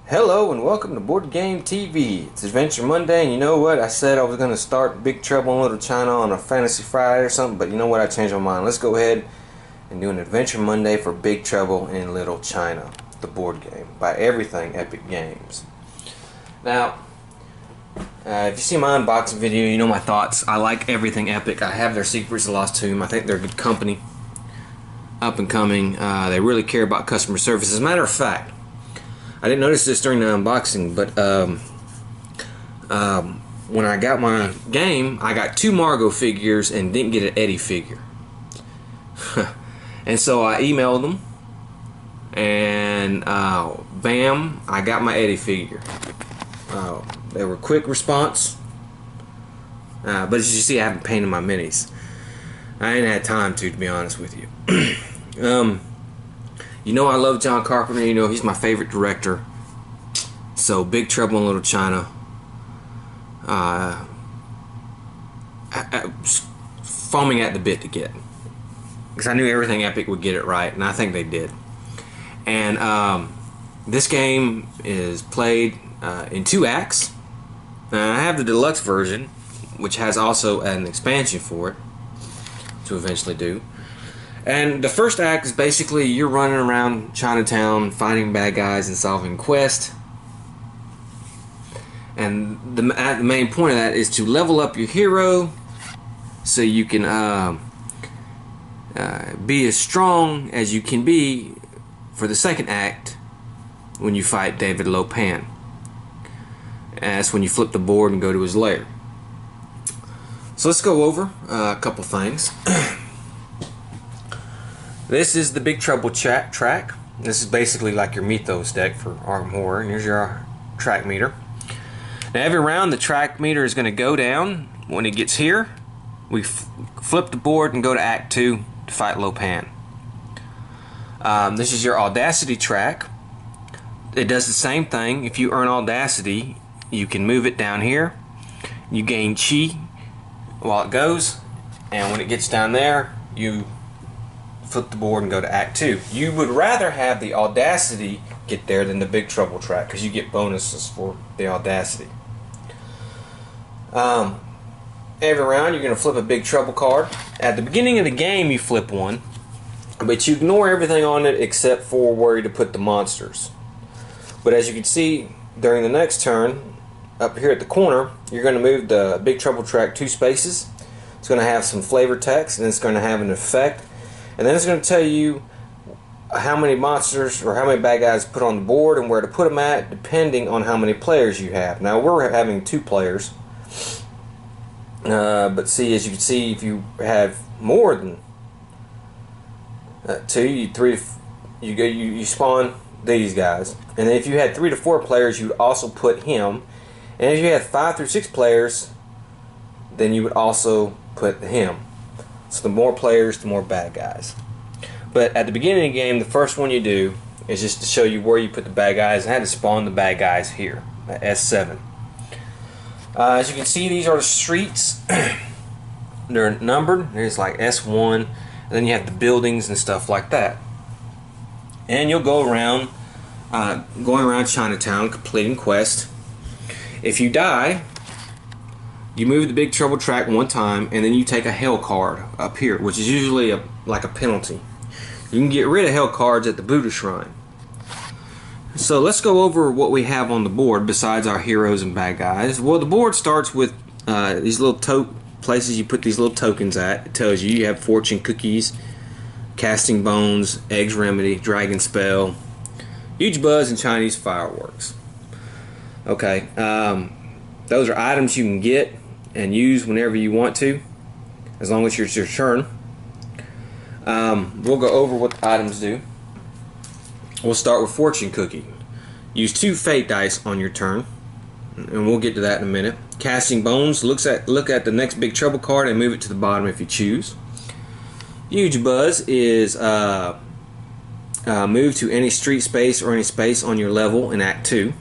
Hello and welcome to Boardgame TV. It's Adventure Monday, and you know what? I said I was going to start Big Trouble in Little China on a Fantasy Friday or something, but you know what? I changed my mind. Let's go ahead and do an Adventure Monday for Big Trouble in Little China, the board game, by Everything Epic Games. Now, if you see my unboxing video, you know my thoughts. I like Everything Epic. I have their Secrets of the Lost Tomb. I think they're a good company, up and coming. They really care about customer service. As a matter of fact, I didn't notice this during the unboxing, but when I got my game, I got 2 Margot figures and didn't get an Eddie figure. And so I emailed them, and bam, I got my Eddie figure. They were quick response, but as you see, I haven't painted my minis. I ain't had time to be honest with you. You know I love John Carpenter. You know he's my favorite director. So Big Trouble in Little China, foaming at the bit to get, because I knew Everything Epic would get it right, and I think they did. And this game is played in 2 acts. I have the deluxe version, which has also an expansion for it to eventually do. And the first act is basically you're running around Chinatown fighting bad guys and solving quests. And the main point of that is to level up your hero so you can be as strong as you can be for the second act when you fight David Lopan. And that's when you flip the board and go to his lair. So let's go over a couple things. This is the Big Trouble track. This is basically like your Mythos deck for Arkham Horror. And here's your track meter. Now every round the track meter is going to go down. When it gets here, we flip the board and go to Act 2 to fight Lopan. This is your Audacity track. It does the same thing. If you earn Audacity, you can move it down here. You gain Chi while it goes, and when it gets down there, you flip the board and go to Act 2. You would rather have the Audacity get there than the Big Trouble track, because you get bonuses for the Audacity. Every round you're going to flip a Big Trouble card. At the beginning of the game you flip one, but you ignore everything on it except for where to put the monsters. But as you can see, during the next turn, up here at the corner, you're going to move the Big Trouble track 2 spaces. It's going to have some flavor text, and it's going to have an effect. And then it's going to tell you how many monsters or how many bad guys put on the board and where to put them at, depending on how many players you have. Now we're having 2 players, but see, as you can see, if you have more than 2, you spawn these guys. And then if you had 3 to 4 players, you would also put him. And if you had 5 through 6 players, then you would also put him. So the more players, the more bad guys. But at the beginning of the game, the first one you do is just to show you where you put the bad guys. I had to spawn the bad guys here at S7. As you can see, these are the streets. They're numbered. There's like S1, and then you have the buildings and stuff like that. And you'll go around, going around Chinatown, completing quests. If you die, you move the Big Trouble track 1 time, and then you take a hell card up here, which is usually like a penalty. You can get rid of hell cards at the Buddha Shrine. So let's go over what we have on the board besides our heroes and bad guys. Well, the board starts with these little places you put these little tokens at. It tells you have fortune cookies, casting bones, eggs remedy, dragon spell, huge buzz, and Chinese fireworks. Okay, those are items you can get and use whenever you want to, as long as it's your turn. We'll go over what the items do. We'll start with fortune cookie. Use 2 fate dice on your turn, and we'll get to that in a minute. Casting bones, look at the next Big Trouble card and move it to the bottom if you choose. Huge buzz is move to any street space or any space on your level in Act 2.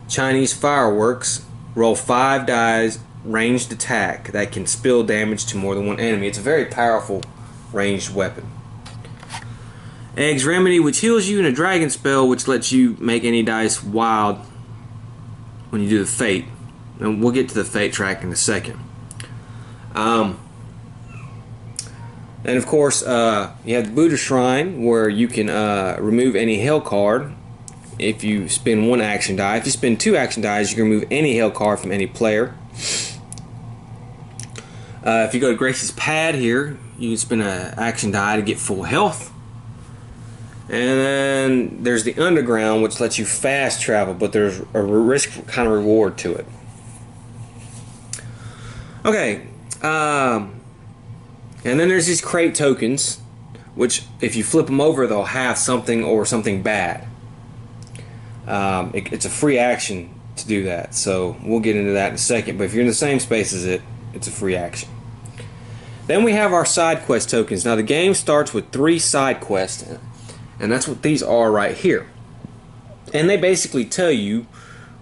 Chinese fireworks, roll 5 dice, ranged attack that can spill damage to more than 1 enemy. It's a very powerful ranged weapon. Egg's Remedy, which heals you, and a Dragon Spell, which lets you make any dice wild when you do the Fate. And we'll get to the Fate track in a second. And of course, you have the Buddha Shrine, where you can remove any Hell card if you spend 1 action die. If you spend 2 action dies, you can remove any Hell card from any player. If you go to Gracie's Pad here, you can spend an action die to get full health. And then there's the Underground, which lets you fast travel, but there's a risk kind of reward to it. Okay, and then there's these crate tokens, which if you flip them over, they'll have something or something bad. It's a free action to do that, so we'll get into that in a second. But if you're in the same space as it, it's a free action. Then we have our side quest tokens. Now the game starts with 3 side quests, and that's what these are right here. And they basically tell you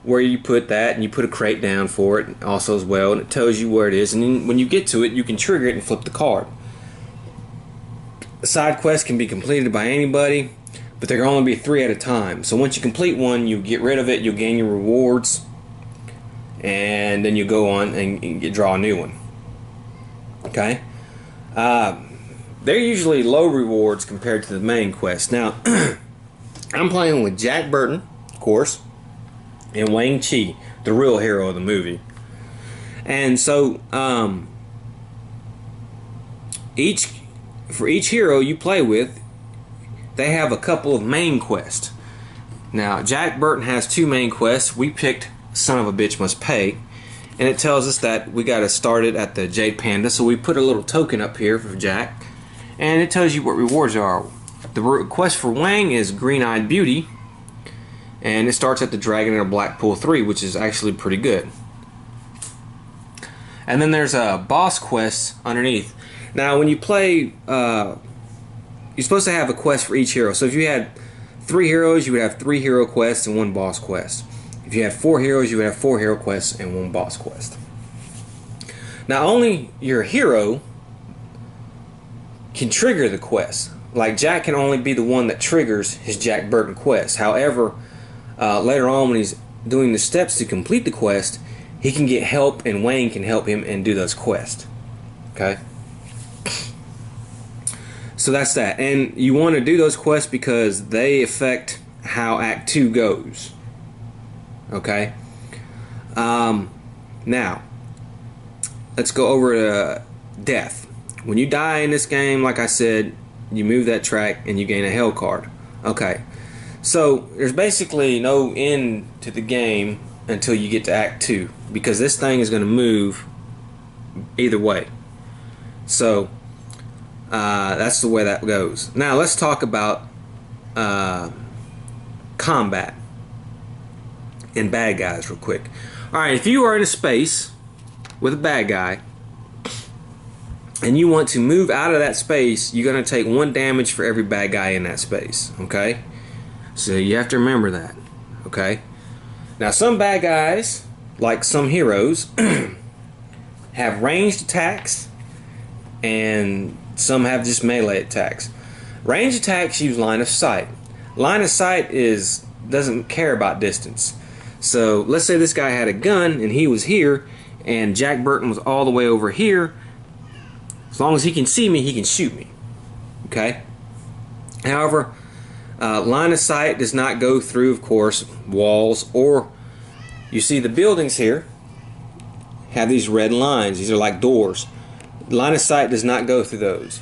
where you put that, and you put a crate down for it also as well, and it tells you where it is, and then when you get to it, you can trigger it and flip the card. The side quest can be completed by anybody, but there can only be 3 at a time. So once you complete one, you get rid of it, you'll gain your rewards, and then you go on and draw a new one. Okay? They're usually low rewards compared to the main quest. Now, I'm playing with Jack Burton, of course, and Wang Chi, the real hero of the movie. And so, for each hero you play with, they have a couple of main quests. Now, Jack Burton has 2 main quests. We picked Son of a Bitch Must Pay, and it tells us that we got to start it at the Jade Panda. So we put a little token up here for Jack, and it tells you what rewards are. The quest for Wang is Green-Eyed Beauty, and it starts at the Dragon in Blackpool 3, which is actually pretty good. And then there's a boss quest underneath. Now, when you play, you're supposed to have a quest for each hero. So if you had 3 heroes, you would have 3 hero quests and 1 boss quest. If you had 4 heroes, you would have 4 hero quests and 1 boss quest. Now, only your hero can trigger the quest. Like, Jack can only be the one that triggers his Jack Burton quest. However, later on when he's doing the steps to complete the quest, he can get help, and Wayne can help him and do those quests. Okay? So that's that. And you want to do those quests because they affect how Act 2 goes. Okay? Now, let's go over to death. When you die in this game, like I said, you move that track and you gain a hell card. Okay. So, there's basically no end to the game until you get to Act 2, because this thing is going to move either way. So, that's the way that goes. Now, let's talk about combat and bad guys real quick. Alright, if you are in a space with a bad guy and you want to move out of that space, you're going to take 1 damage for every bad guy in that space. Okay? So you have to remember that. Okay? Now, some bad guys, like some heroes, have ranged attacks, and some have just melee attacks. Ranged attacks use line of sight. Line of sight doesn't care about distance. So let's say this guy had a gun and he was here, and Jack Burton was all the way over here. As long as he can see me, he can shoot me. Okay? However, line of sight does not go through, of course, walls, or you see the buildings here have these red lines. These are like doors. Line of sight does not go through those.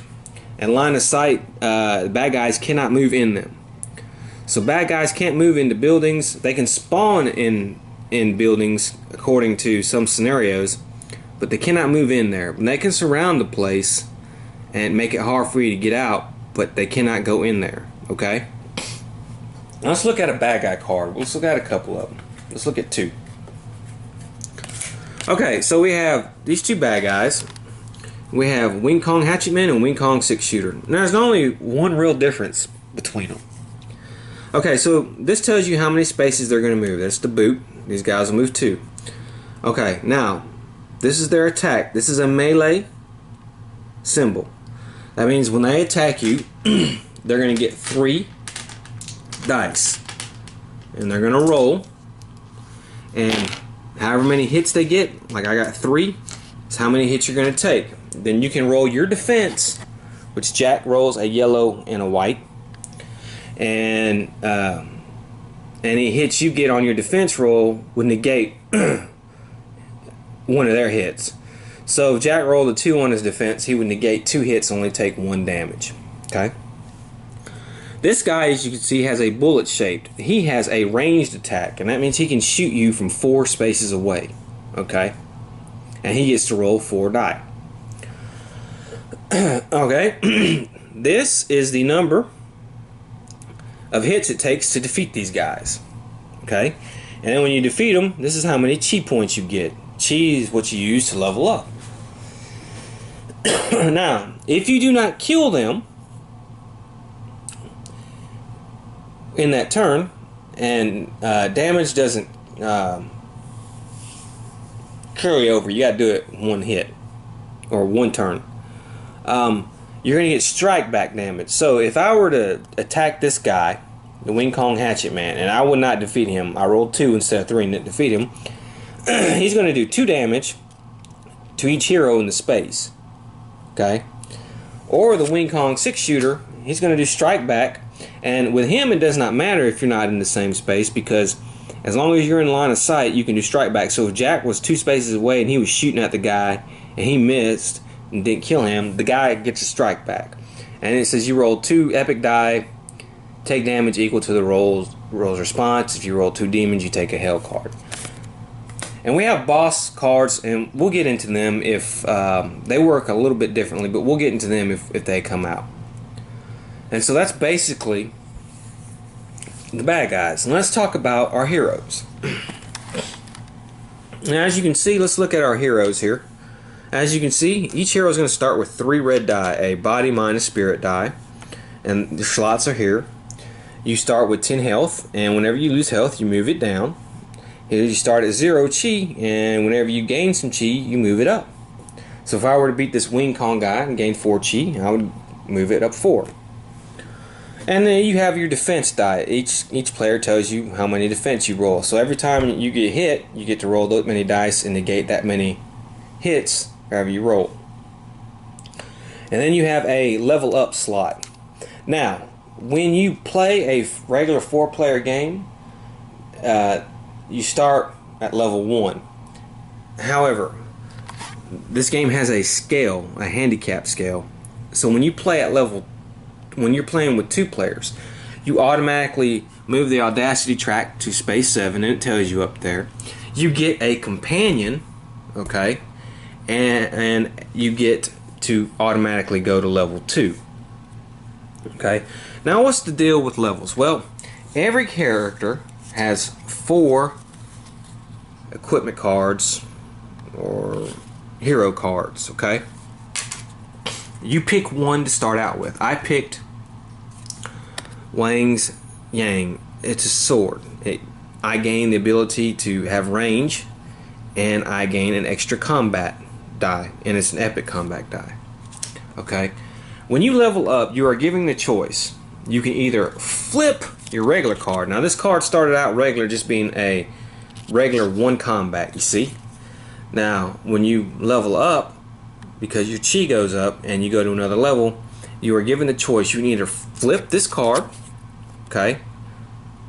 And line of sight, bad guys cannot move in them. So bad guys can't move into buildings. They can spawn in buildings according to some scenarios, but they cannot move in there. And they can surround the place and make it hard for you to get out, but they cannot go in there. Okay? Now let's look at a bad guy card. Let's look at a couple of them. Let's look at 2. Okay, so we have these 2 bad guys. We have Wing Kong Hatchetman and Wing Kong 6-shooter. Now, there's only one real difference between them. Okay, so this tells you how many spaces they're going to move. That's the boot. These guys will move 2. Okay, now, this is their attack. This is a melee symbol. That means when they attack you, they're going to get 3 dice. And they're going to roll. And however many hits they get, like I got 3, is how many hits you're going to take. Then you can roll your defense, which Jack rolls a yellow and a white. And any hits you get on your defense roll would negate one of their hits. So if Jack rolled a 2 on his defense, he would negate 2 hits, only take 1 damage. Okay. This guy, as you can see, has a bullet shaped. He has a ranged attack, and that means he can shoot you from 4 spaces away. Okay. And he gets to roll 4 die. Okay. This is the number of hits it takes to defeat these guys. Okay. And then when you defeat them, this is how many chi points you get. Chi is what you use to level up. Now, if you do not kill them in that turn, and damage doesn't carry over, you got to do it 1 hit or 1 turn. You're going to get strike back damage. So if I were to attack this guy, the Wing Kong Hatchet Man, and I would not defeat him, I rolled 2 instead of 3 and didn't defeat him, he's going to do 2 damage to each hero in the space. Okay? Or the Wing Kong 6-shooter, he's going to do strike back, and with him it does not matter if you're not in the same space, because as long as you're in line of sight, you can do strike back. So if Jack was 2 spaces away and he was shooting at the guy and he missed and didn't kill him, the guy gets a strike back. And it says you roll 2 epic die, take damage equal to the roll's response. If you roll 2 demons, you take a hell card. And we have boss cards, and we'll get into them if they work a little bit differently, but we'll get into them if they come out. And so that's basically the bad guys. And let's talk about our heroes. Now, as you can see, let's look at our heroes here. As you can see, each hero is going to start with 3 red die, a body, mind, and spirit die. And the slots are here. You start with 10 health, and whenever you lose health, you move it down. Here you start at 0 chi, and whenever you gain some chi, you move it up. So if I were to beat this Wing Kong guy and gain 4 chi, I would move it up 4. And then you have your defense die. Each player tells you how many defense you roll. So every time you get hit, you get to roll that many dice and negate that many hits wherever you roll. And then you have a level up slot. Now, when you play a regular 4-player game, you start at level 1. However, this game has a scale, a handicap scale. So when you play at when you're playing with 2 players, you automatically move the Audacity track to space 7, and it tells you up there. You get a companion, okay, and you get to automatically go to level 2. Okay. Now, what's the deal with levels? Well, every character has 4 equipment cards or hero cards, okay? You pick one to start out with. I picked Wang's Yang. It's a sword. I gain the ability to have range, and I gain an extra combat die, and it's an epic combat die. Okay? When you level up, you are given the choice. You can either flip your regular card. Now, this card started out regular, just being a regular 1 combat, you see? Now, when you level up, because your chi goes up and you go to another level, you are given the choice. You can either flip this card, okay,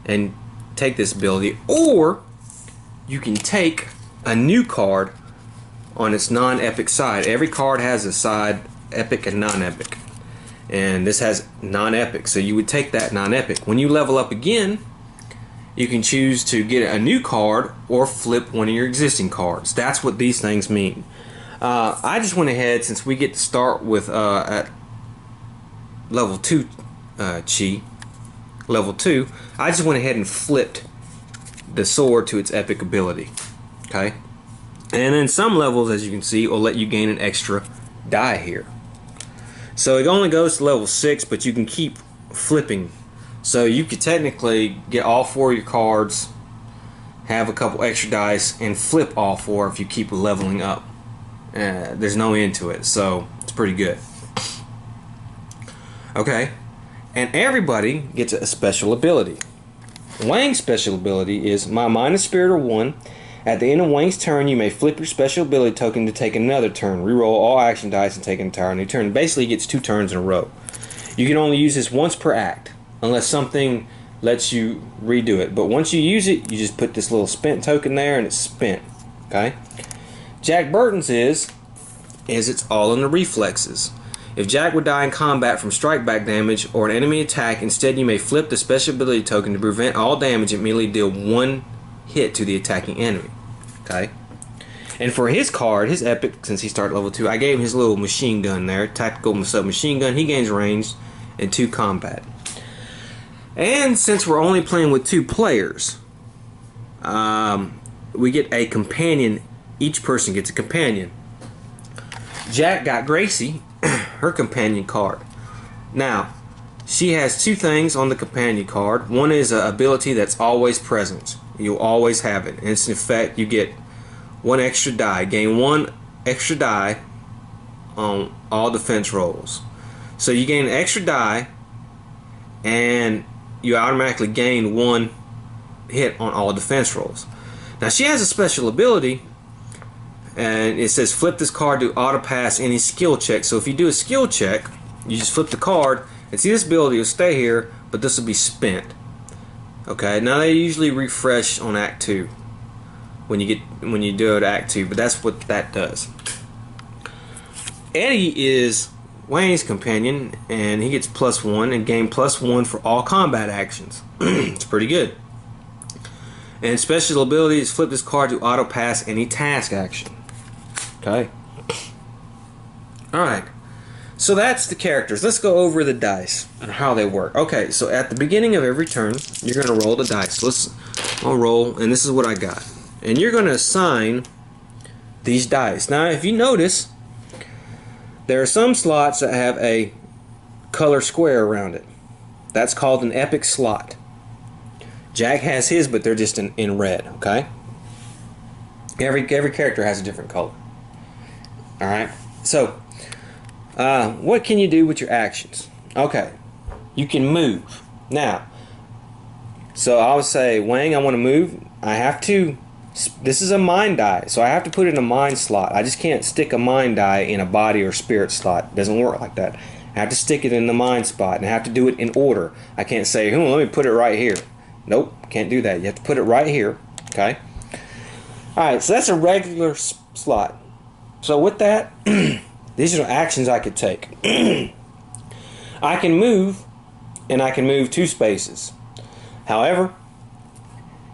and take this ability, or you can take a new card on its non-epic side. Every card has a side epic and non-epic, and this has non-epic, so you would take that non-epic. When you level up again, you can choose to get a new card or flip one of your existing cards. That's what these things mean. I just went ahead, since we get to start with at level 2 chi, level 2, I just went ahead and flipped the sword to its epic ability. Okay, and then some levels, as you can see, will let you gain an extra die here. So it only goes to level 6, but you can keep flipping. So you could technically get all 4 of your cards, have a couple extra dice, and flip all 4 if you keep leveling up. There's no end to it, so it's pretty good. Okay, And everybody gets a special ability. Wang's special ability is my Mind of Spirit 1. At the end of Wang's turn, you may flip your special ability token to take another turn. Reroll all action dice and take an entire new turn. Basically, he gets 2 turns in a row. You can only use this once per act, unless something lets you redo it. But once you use it, you just put this little spent token there, and it's spent. Okay. Jack Burton's is it's all in the reflexes. If Jack would die in combat from strike back damage or an enemy attack, instead you may flip the special ability token to prevent all damage and immediately deal 1 hit to the attacking enemy. Okay. And for his card, his epic, since he started level 2, I gave him his little machine gun there, tactical submachine gun. He gains range and 2 combat. And since we're only playing with 2 players, we get a companion. Each person gets a companion. Jack got Gracie, her companion card. Now, she has 2 things on the companion card. One is an ability that's always present. You'll always have it. And it's in effect, you get 1 extra die. Gain 1 extra die on all defense rolls. So you gain an extra die, and you automatically gain 1 hit on all defense rolls. Now she has a special ability, and it says flip this card to auto pass any skill check. So if you do a skill check, you just flip the card, and see, this ability will stay here, but this will be spent. Okay, now they usually refresh on Act 2 when you do it Act 2, but that's what that does. Eddie is Wayne's companion, and he gets +1 and gain +1 for all combat actions. It's pretty good. And special ability is flip this card to auto pass any task action. Okay. Alright. So that's the characters. Let's go over the dice and how they work. Okay, so at the beginning of every turn, you're going to roll the dice. I'll roll, and this is what I got. And you're going to assign these dice. Now, if you notice, there are some slots that have a color square around it. That's called an epic slot. Jack has his, but they're just in red, okay? Every character has a different color. Alright, so what can you do with your actions? Okay, you can move. Now, so I would say, Wang, I want to move. I have to, this is a mind die, so I have to put it in a mind slot. I just can't stick a mind die in a body or spirit slot. It doesn't work like that. I have to stick it in the mind spot, and I have to do it in order. I can't say, let me put it right here. Nope, can't do that. You have to put it right here, okay? Alright, so that's a regular slot. So with that, these are the actions I could take. I can move, and I can move 2 spaces. However,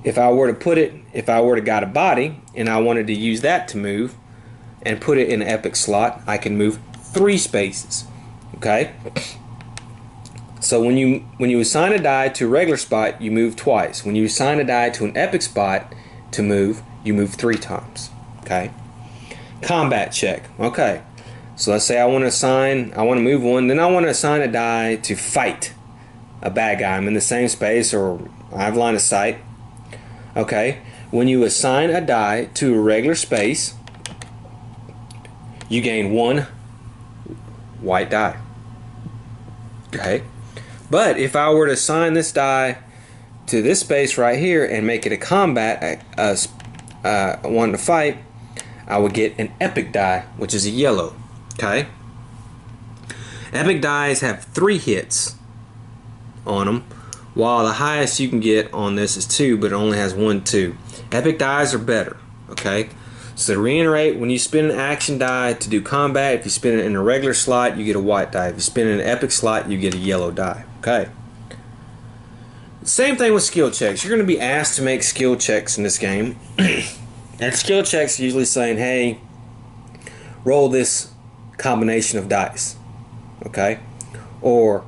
if I were to got a body, and I wanted to use that to move, and put it in an epic slot, I can move 3 spaces. Okay? So when you assign a die to a regular spot, you move twice. When you assign a die to an epic spot to move, you move 3 times. Okay? Combat check. Okay. So let's say I want to move 1, then I want to assign a die to fight a bad guy. I'm in the same space, or I have line of sight. Okay. When you assign a die to a regular space, you gain 1 white die. Okay. But if I were to assign this die to this space right here and make it a combat, one to fight, I would get an epic die, which is a yellow. Okay? Epic dies have 3 hits on them, while the highest you can get on this is 2, but it only has 1, 2. Epic dies are better. Okay? So to reiterate, when you spin an action die to do combat, if you spin it in a regular slot, you get a white die. If you spin it in an epic slot, you get a yellow die. Okay? Same thing with skill checks. You're going to be asked to make skill checks in this game. And skill checks are usually saying, hey, roll this combination of dice. Okay? Or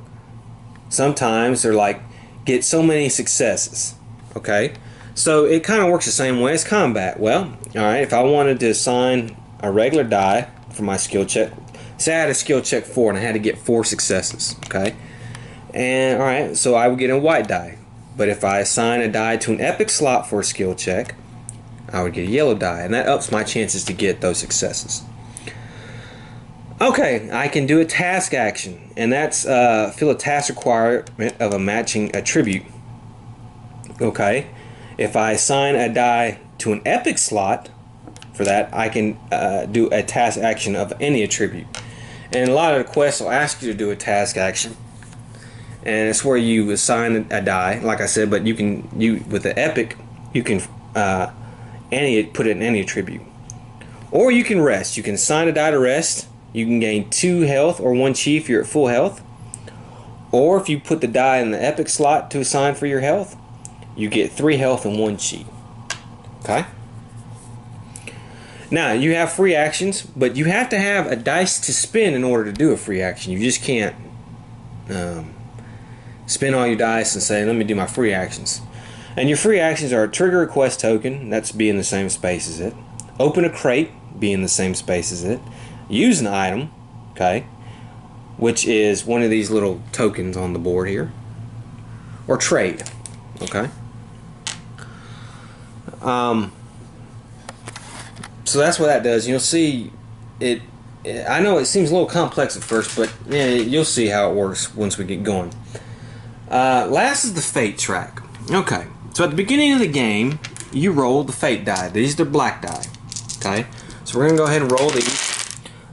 sometimes they're like, get so many successes. Okay? So it kind of works the same way as combat. Well, alright, if I wanted to assign a regular die for my skill check, say I had a skill check 4 and I had to get 4 successes. Okay? And alright, so I would get a white die. But if I assign a die to an epic slot for a skill check, I would get a yellow die, and that ups my chances to get those successes. Okay, I can do a task action, and that's fill a task requirement of a matching attribute. Okay, if I assign a die to an epic slot for that, I can do a task action of any attribute. And a lot of the quests will ask you to do a task action, and it's where you assign a die, like I said. But with the epic, you can put it in any attribute, or you can rest. You can assign a die to rest. You can gain 2 health or 1 chi if you're at full health. Or if you put the die in the epic slot to assign for your health, you get 3 health and 1 chi. Okay? Now, you have free actions, but you have to have a dice to spin in order to do a free action. You just can't spin all your dice and say, let me do my free actions. And your free actions are trigger a quest token, that's be in the same space as it. Open a crate, be in the same space as it. Use an item, okay, which is one of these little tokens on the board here, or trade, okay. So that's what that does. You'll see it. I know it seems a little complex at first, but yeah, you'll see how it works once we get going. Last is the fate track. Okay, so at the beginning of the game, you roll the fate die. These are black die. Okay, so we're gonna go ahead and roll these.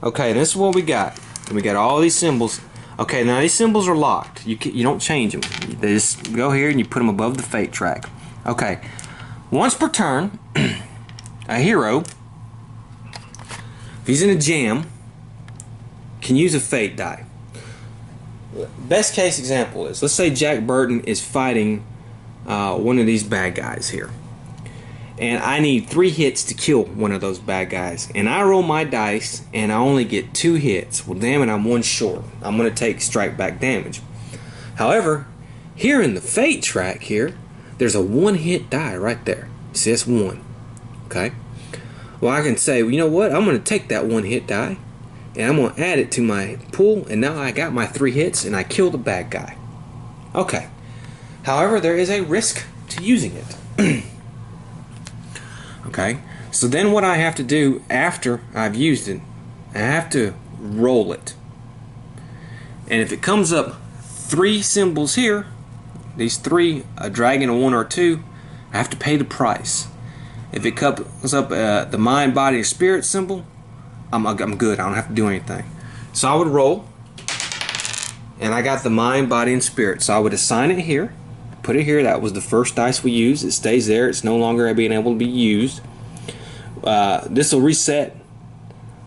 Okay, this is what we got. We got all these symbols. Okay, now these symbols are locked. You don't change them. They just go here and you put them above the fate track. Okay, once per turn, a hero, if he's in a jam, can use a fate die. Best case example is, let's say Jack Burton is fighting one of these bad guys here, and I need 3 hits to kill one of those bad guys, and I roll my dice and I only get 2 hits. Well, damn it, I'm 1 short. I'm going to take strike back damage. However, here in the fate track here, there's a 1-hit die right there. See, that's 1. Okay, well, I can say, well, you know what, I'm going to take that 1-hit die and I'm going to add it to my pool, and now I got my 3 hits and I kill the bad guy. Okay, however, there is a risk to using it. Okay, so then what I have to do after I've used it, I have to roll it. And if it comes up 3 symbols here, these 3, a dragon, a 1, or 2, I have to pay the price. If it comes up the mind, body, or spirit symbol, I'm good. I don't have to do anything. So I would roll, and I got the mind, body, and spirit. So I would assign it here. Put it here. That was the first dice we used. It stays there. It's no longer being able to be used. This will reset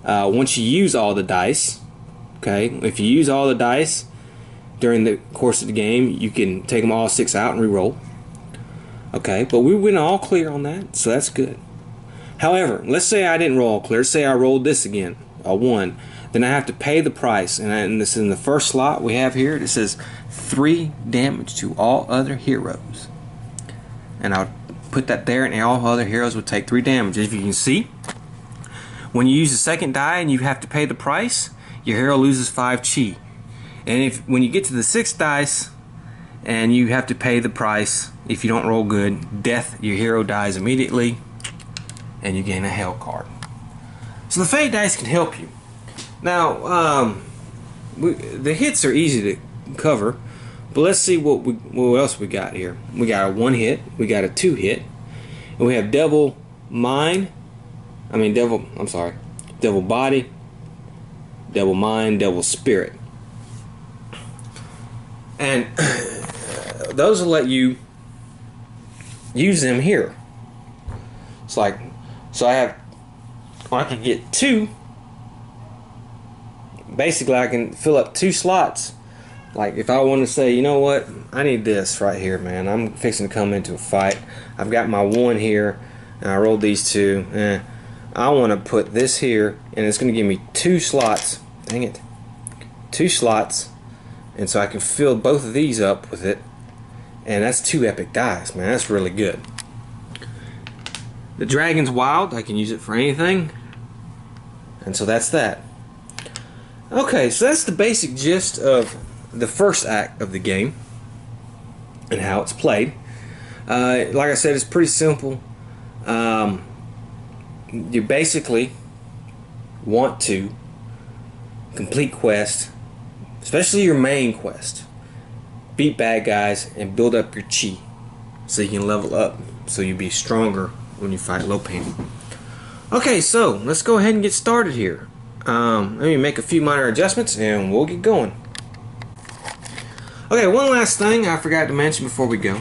once you use all the dice. Okay, if you use all the dice during the course of the game, you can take them all 6 out and re-roll. Okay, but we went all clear on that, so that's good. However, let's say I didn't roll all clear. Say I rolled this again, a 1. Then I have to pay the price, and this is in the first slot we have here. It says 3 damage to all other heroes, and I'll put that there, and all other heroes would take 3 damage. If you can see, when you use the second die and you have to pay the price, your hero loses 5 chi. And when you get to the 6th dice and you have to pay the price, if you don't roll good, death, your hero dies immediately, and you gain a hell card. So the fate dice can help you. Now, the hits are easy to cover, but let's see what else we got here. We got a 1 hit, we got a 2 hit, and we have devil body, devil mind, devil spirit. And those will let you use them here. It's like, so I can get 2. Basically, I can fill up 2 slots. Like if I want to say, you know what, I need this right here, man. I'm fixing to come into a fight. I've got my 1 here, and I rolled these 2. I want to put this here, and it's going to give me 2 slots. Dang it, 2 slots, and so I can fill both of these up with it, and that's 2 epic dice, man. That's really good. The dragon's wild. I can use it for anything, and so that's that. Okay, so that's the basic gist of the first act of the game and how it's played. Like I said, it's pretty simple. You basically want to complete quests, especially your main quest. Beat bad guys and build up your chi so you can level up, so you'll be stronger when you fight Lopan. Okay, so let's go ahead and get started here. Let me make a few minor adjustments and we'll get going. Okay, one last thing I forgot to mention before we go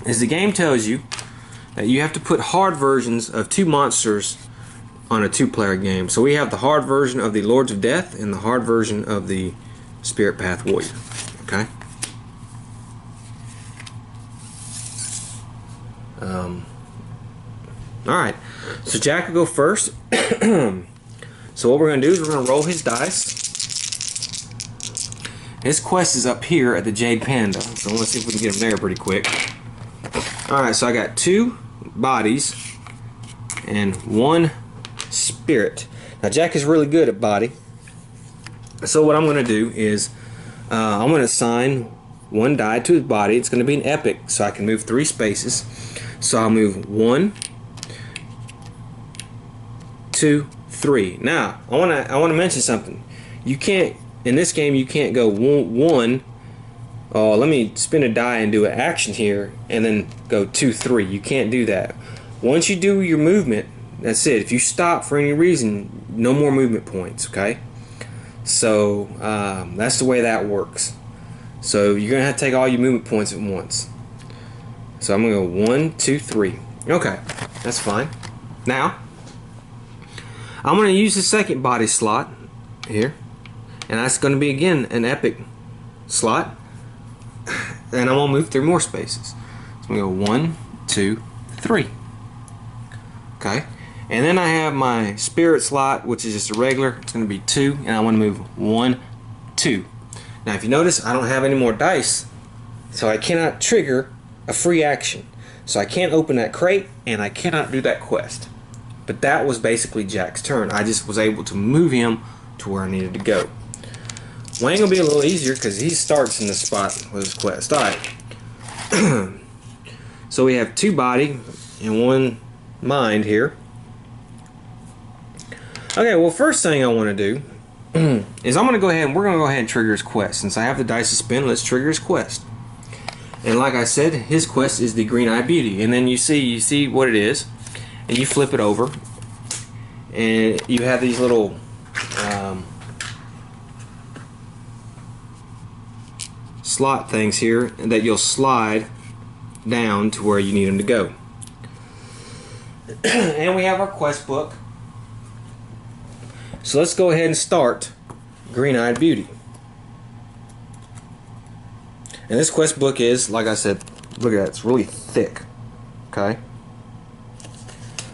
is the game tells you that you have to put hard versions of 2 monsters on a 2-player game. So we have the hard version of the Lords of Death and the hard version of the Spirit Path Warrior. Okay. Alright, so Jack will go first. So what we're going to do is we're going to roll his dice. His quest is up here at the Jade Panda, so let's see if we can get him there pretty quick. Alright, so I got 2 bodies and 1 spirit. Now Jack is really good at body, so what I'm going to do is I'm going to assign 1 die to his body. It's going to be an epic, so I can move 3 spaces. So I'll move 1, 2, 3. Now I want to mention something. You can't, in this game, you can't go one. Oh, let me spin a die and do an action here, and then go 2, 3. You can't do that. Once you do your movement, that's it. If you stop for any reason, no more movement points. Okay. So that's the way that works. So you're gonna have to take all your movement points at once. So I'm gonna go 1, 2, 3. Okay, that's fine. Now I'm going to use the second body slot here, and that's going to be again an epic slot, and I'm going to move 3 more spaces. So I'm going to go 1, 2, 3. Okay, and then I have my spirit slot, which is just a regular. It's going to be 2, and I want to move 1, 2. Now if you notice, I don't have any more dice, so I cannot trigger a free action. So I can't open that crate, and I cannot do that quest. But that was basically Jack's turn. I just was able to move him to where I needed to go. Wayne will be a little easier because he starts in the spot with his quest. Alright. So we have 2 body and 1 mind here. Okay, well, first thing I want to do is I'm going to go ahead and we're going to go ahead and trigger his quest. Since I have the dice to spin, let's trigger his quest. And like I said, his quest is the Green-Eyed Beauty. And then you see what it is. And you flip it over, and you have these little slot things here that you'll slide down to where you need them to go. And we have our quest book. So let's go ahead and start Green-Eyed Beauty. And this quest book is, like I said, look at that, it's really thick. Okay.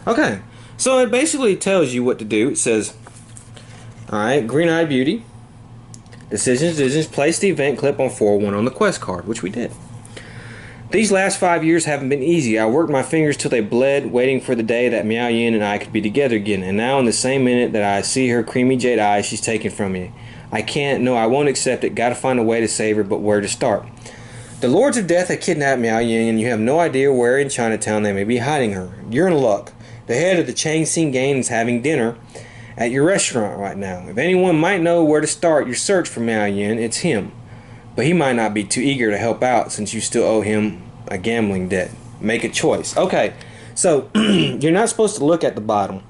Okay, so it basically tells you what to do. It says, alright, Green-Eyed Beauty, decisions, place the event clip on 4-1 on the quest card, which we did. These last 5 years haven't been easy. I worked my fingers till they bled, waiting for the day that Miao Yin and I could be together again, and now in the same minute that I see her creamy jade eyes, she's taken from me. I can't, no, I won't accept it. Gotta find a way to save her, but where to start? The Lords of Death have kidnapped Miao Yin, and you have no idea where in Chinatown they may be hiding her. You're in luck. The head of the Chang Sing gang is having dinner at your restaurant right now. If anyone might know where to start your search for Miao Yin, it's him. But he might not be too eager to help out since you still owe him a gambling debt. Make a choice. Okay, so you're not supposed to look at the bottom.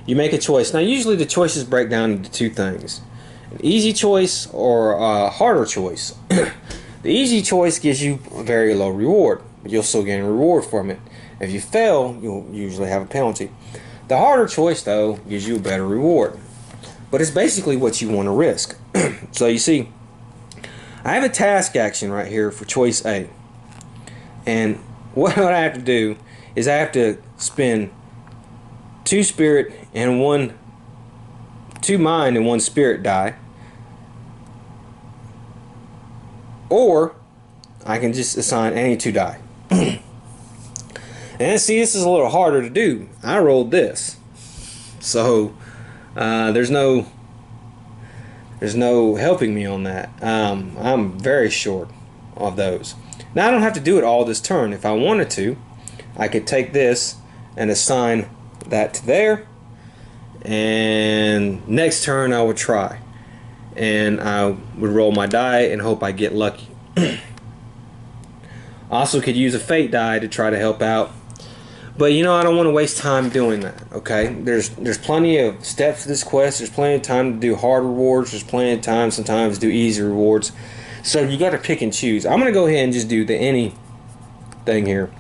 You make a choice. Now usually the choices break down into 2 things. An easy choice or a harder choice. The easy choice gives you a very low reward, but you'll still gain a reward from it. If you fail, you'll usually have a penalty. The harder choice, though, gives you a better reward. But it's basically what you want to risk. So you see, I have a task action right here for choice A. And what I have to do is I have to spend 2 spirit and 2 mind and 1 spirit die. Or I can just assign any 2 die. And see, this is a little harder to do. I rolled this, so there's no helping me on that. I'm very short of those. Now I don't have to do it all this turn. If I wanted to, I could take this and assign that to there, and next turn I would try, and I would roll my die and hope I get lucky. Also could use a fate die to try to help out, but you know, I don't want to waste time doing that. Okay, there's plenty of steps to this quest. There's plenty of time to do hard rewards. There's plenty of time sometimes to do easy rewards. So you got to pick and choose. I'm gonna go ahead and just do the any thing here.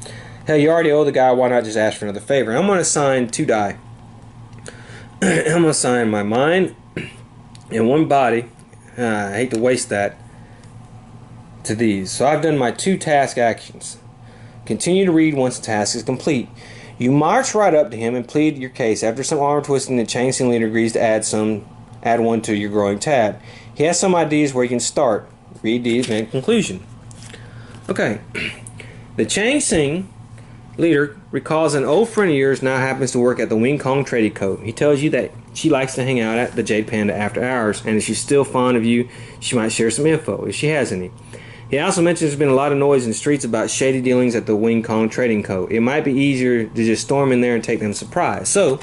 Hell, you already owe the guy. Why not just ask for another favor? I'm gonna assign 2 die. I'm gonna assign my mind and 1 body. I hate to waste that to these. So I've done my 2 task actions. Continue to read once the task is complete. You march right up to him and plead your case. After some arm twisting, the chain scene leader agrees to add 1 to your growing tab. He has some ideas where you can start. Read these and conclusion. Okay. The chain scene leader recalls an old friend of yours now happens to work at the Wing Kong Trading Co. He tells you that she likes to hang out at the Jade Panda after hours, and if she's still fond of you, she might share some info, if she has any. He also mentions there's been a lot of noise in the streets about shady dealings at the Wing Kong Trading Co. It might be easier to just storm in there and take them surprise. So,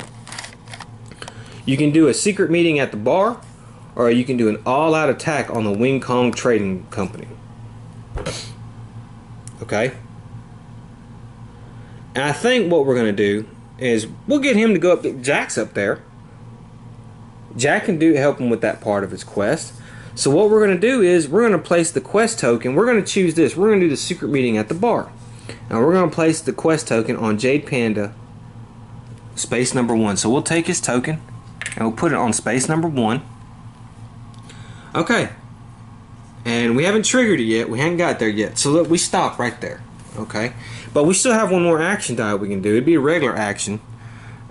you can do a secret meeting at the bar, or you can do an all-out attack on the Wing Kong Trading Company. Okay? And I think what we're going to do is we'll get him to go up. Jack's up there. Jack can help him with that part of his quest. So what we're going to do is we're going to place the quest token. We're going to choose this. We're going to do the secret meeting at the bar. Now we're going to place the quest token on Jade Panda space number 1. So we'll take his token and we'll put it on space number 1. Okay. And we haven't triggered it yet. We haven't got there yet. So look, we stop right there. Okay. But we still have 1 more action die we can do. It'd be a regular action.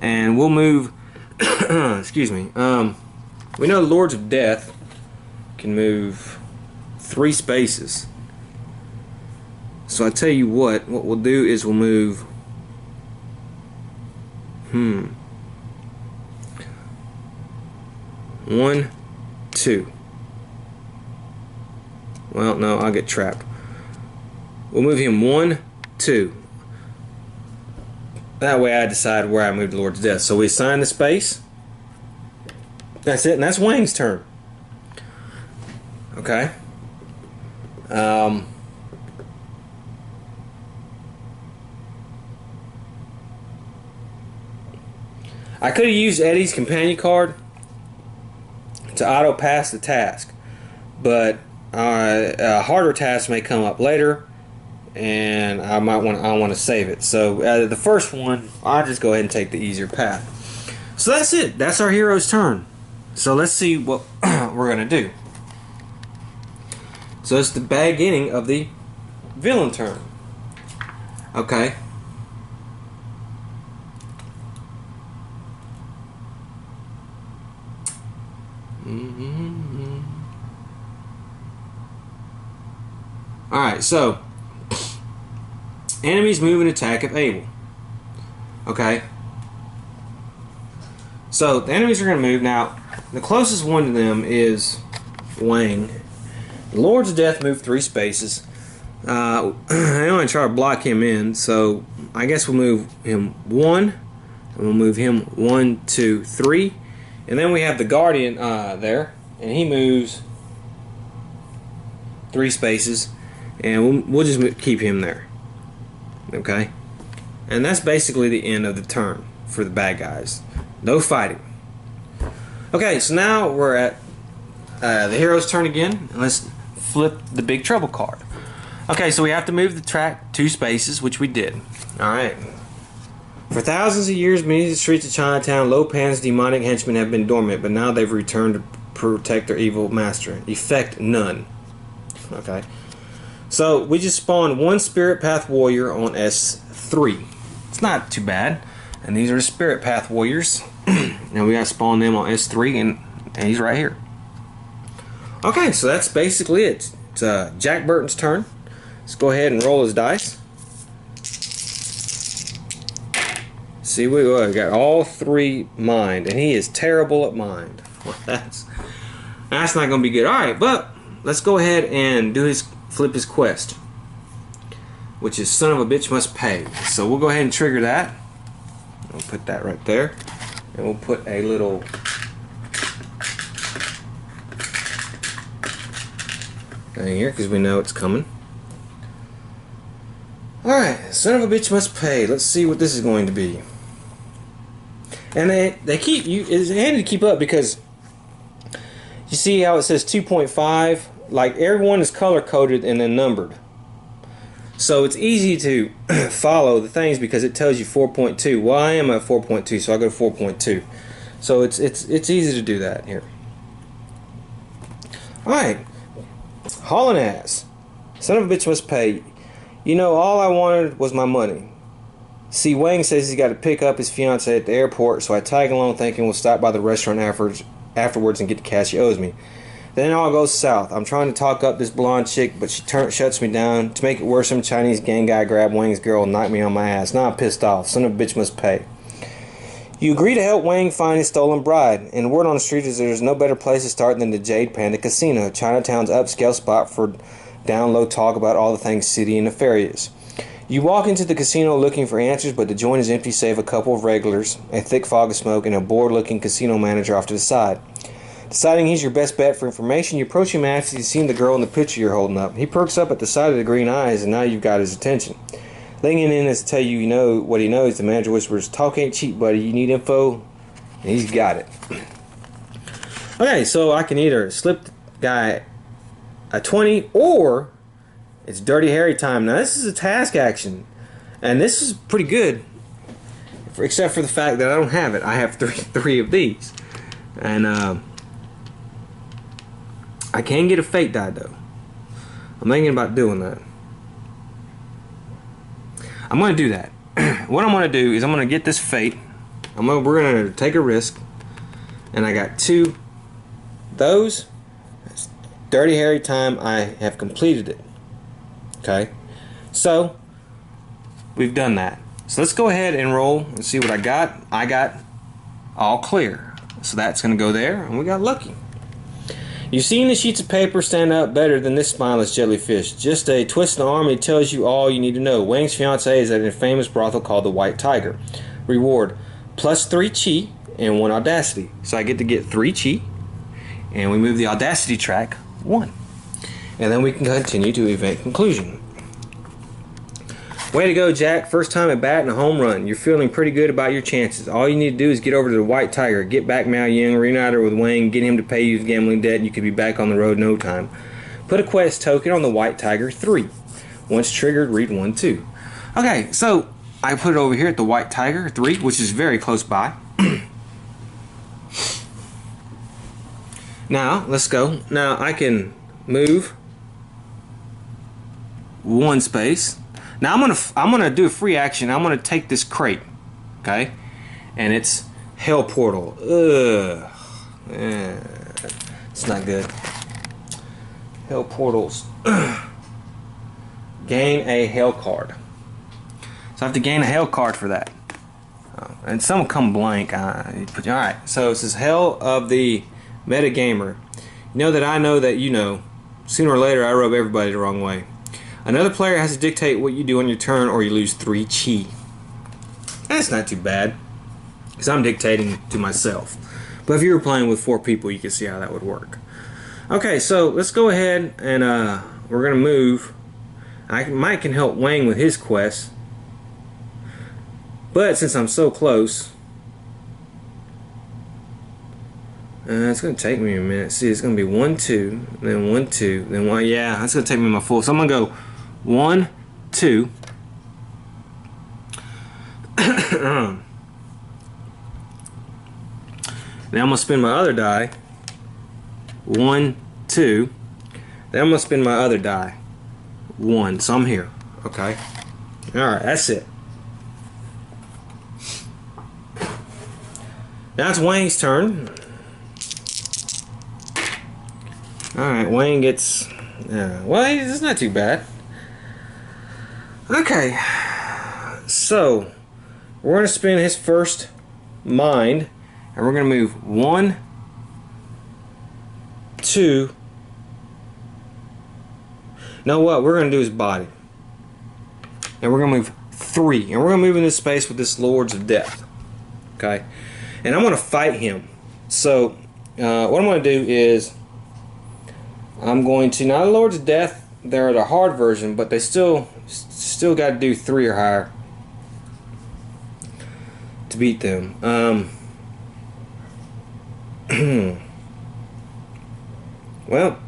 And we'll move excuse me. We know the Lords of Death can move 3 spaces. So I tell you what we'll do is we'll move 1, 2. Well, no, I'll get trapped. We'll move him 1, 2. That way I decide where I move the Lord's Death. So we assign the space. That's it, and that's Wang's turn. Okay. I could have used Eddie's companion card to auto pass the task, but harder tasks may come up later, and I want to save it. So the first one, I'll just go ahead and take the easier path. So that's it. That's our hero's turn. So let's see what we're gonna do. So it's the beginning of the villain turn. Okay. Alright, so enemies move and attack if able. Okay. So the enemies are going to move. Now, the closest one to them is Wang. The Lords of Death move 3 spaces. I only try to block him in, so I guess we'll move him 1, and we'll move him 1, 2, 3, and then we have the Guardian there, and he moves 3 spaces, and we'll just keep him there. Okay, and that's basically the end of the turn for the bad guys. No fighting. Okay, so now we're at the hero's turn again. Let's flip the Big Trouble card. Okay, so we have to move the track 2 spaces, which we did. Alright. For thousands of years, many of the streets of Chinatown, Lo Pan's demonic henchmen have been dormant, but now they've returned to protect their evil master. Effect none. Okay. So we just spawned 1 Spirit Path Warrior on S3. It's not too bad. And these are the Spirit Path Warriors. Now we got to spawn them on S3, and he's right here. Okay, so that's basically it. It's Jack Burton's turn. Let's go ahead and roll his dice. See, we got all 3 mind, and he is terrible at mind. Well, that's not going to be good. All right, but let's go ahead and flip his quest, which is Son of a Bitch Must Pay. So we'll go ahead and trigger that. I'll put that right there. And we'll put a little thing here because we know it's coming. Alright, son of a bitch must pay. Let's see what this is going to be. And they keep you. It's handy to keep up because you see how it says 2.5. Like everyone is color coded and then numbered, so it's easy to follow the things because it tells you 4.2. Well, I am at 4.2, so I go to 4.2. So it's easy to do that here. All right, hauling ass, son of a bitch must pay. You know, all I wanted was my money. See, Wang says he's got to pick up his fiancée at the airport, so I tag along thinking we'll stop by the restaurant afterwards and get the cash he owes me. Then it all goes south. I'm trying to talk up this blonde chick, but she shuts me down. To make it worse, some Chinese gang guy grabbed Wang's girl and knocked me on my ass. Now I'm pissed off. Son of a bitch must pay. You agree to help Wang find his stolen bride, and word on the street is there's no better place to start than the Jade Panda Casino, Chinatown's upscale spot for down low talk about all the things city and nefarious. You walk into the casino looking for answers, but the joint is empty save a couple of regulars, a thick fog of smoke, and a bored-looking casino manager off to the side. Deciding he's your best bet for information, you approach him after you've seen the girl in the picture you're holding up. He perks up at the sight of the green eyes, and now you've got his attention. Leaning in as to tell you know what he knows, the manager whispers, "Talk ain't cheap, buddy. You need info?" And he's got it. Okay, so I can either slip the guy a 20 or it's Dirty Harry time. Now this is a task action, and this is pretty good, except for the fact that I don't have it. I have three of these, and I can get a fate die though. I'm thinking about doing that. I'm going to do that. What I'm going to do is I'm going to get this fate. We're going to take a risk, and I got two. Those. It's Dirty Harry time. I have completed it. Okay, so we've done that. So let's go ahead and roll and see what I got. I got all clear, so that's going to go there, and we got lucky. You've seen the sheets of paper stand out better than this spineless jellyfish. Just a twist in the arm and it tells you all you need to know. Wang's fiancée is at a famous brothel called the White Tiger. Reward, +3 chi and 1 audacity. So I get to get 3 chi, and we move the audacity track 1. And then we can continue to event conclusion. Way to go, Jack. First time at bat and a home run. You're feeling pretty good about your chances. All you need to do is get over to the White Tiger, get back Mao Ying, reunite her with Wang, get him to pay you his gambling debt, and you could be back on the road in no time. Put a quest token on the White Tiger 3. Once triggered, read 1-2. Okay, so I put it over here at the White Tiger 3, which is very close by. Now, let's go. Now, I can move 1 space. Now I'm gonna do a free action. I'm gonna take this crate, okay, and it's Hell Portal. Ugh, it's not good. Hell Portals. Gain a Hell card. So I have to gain a Hell card for that, and some will come blank. All right. So it says Hell of the Meta Gamer. You know that you know. Sooner or later, I rub everybody the wrong way. Another player has to dictate what you do on your turn or you lose 3 chi. That's not too bad, because I'm dictating to myself. But if you were playing with 4 people, you can see how that would work. Okay, so let's go ahead and we're going to move. Mike can help Wang with his quest. But since I'm so close, it's going to take me a minute. See, it's going to be 1, 2, then 1, 2, then 1. Yeah, that's going to take me my full. So I'm going to go 1, 2. Now I'm going to spin my other die. 1, 2. Then I'm going to spin my other die. 1. So I'm here. Okay. Alright, that's it. Now it's Wang's turn. Alright, Wayne gets... well, it's not too bad. Okay. So, we're going to spin his first mind, and we're going to move 1, 2... Know what? We're going to do his body. And we're going to move 3. And we're going to move in this space with this Lords of Death. Okay? and I'm going to fight him. So what I'm going to do is I'm going to, not Lords of Death, they're the hard version, but they still got to do 3 or higher to beat them. Well,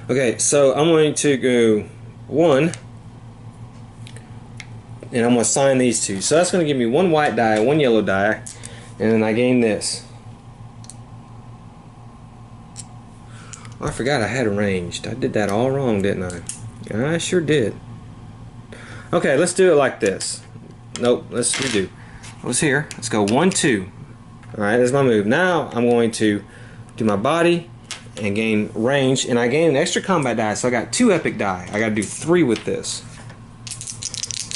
okay, so I'm going to go 1, and I'm going to assign these 2. So that's going to give me 1 white die, 1 yellow die, and then I gain this. Oh, I forgot I had arranged. I did that all wrong, didn't I? I sure did. Okay, let's do it like this. Nope, let's redo. I was here. Let's go 1, 2. Alright, that's my move. Now I'm going to do my body and gain range, and I gain an extra combat die, so I got 2 epic die. I gotta do 3 with this.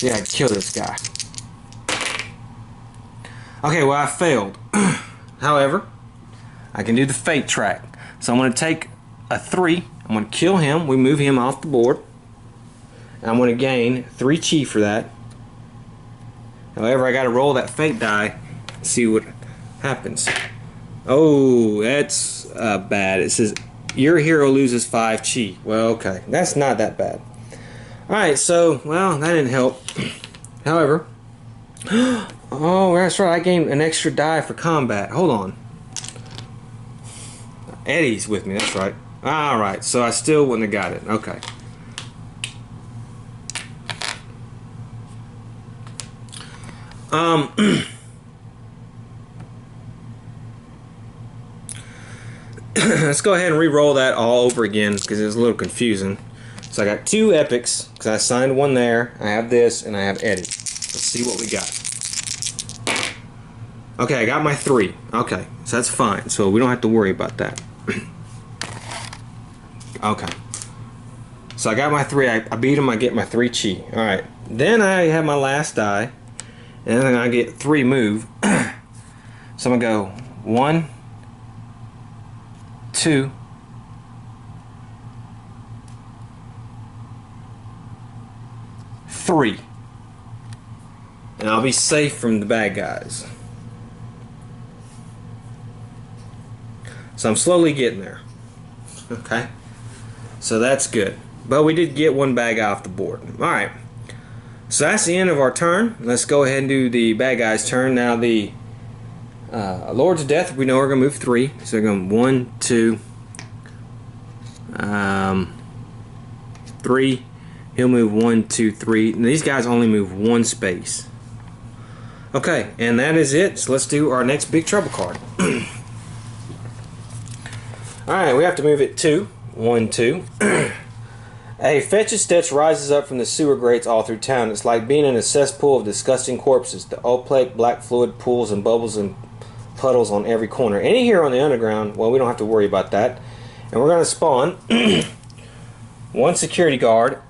Yeah, I kill this guy. Okay, well, I failed. However, I can do the fate track. So I'm going to take a 3. I'm going to kill him. We move him off the board. And I'm going to gain 3 chi for that. However, I got to roll that fate die and see what happens. Oh, that's bad. It says your hero loses 5 chi. Well, okay. That's not that bad. Alright, so, well, that didn't help. However, oh, that's right, I gained an extra die for combat. Hold on. Eddie's with me, that's right. Alright, so I still wouldn't have got it. Okay. Let's go ahead and re-roll that all over again because it was a little confusing. So I got 2 epics because I assigned 1 there. I have this and I have Eddie. Let's see what we got. Okay, I got my 3. Okay, so that's fine. So we don't have to worry about that. Okay. So I got my 3. I beat him. I get my 3 chi. Alright. Then I have my last die. And then I get 3 move. So I'm going to go 1, 2, 3. And I'll be safe from the bad guys. So I'm slowly getting there. Okay. So that's good. But we did get 1 bad guy off the board. Alright. So that's the end of our turn. Let's go ahead and do the bad guy's turn. Now the Lords of Death, we know we're going to move 3. So we're going 1, 2, 3. He'll move 1, 2, 3. And these guys only move 1 space. Okay, and that is it. So let's do our next Big Trouble card. Alright, we have to move it 2. 1, 2. A fetid stench rises up from the sewer grates all through town. It's like being in a cesspool of disgusting corpses. The opaque black fluid pools and bubbles and puddles on every corner. Any here on the underground, well, we don't have to worry about that. And we're going to spawn 1 security guard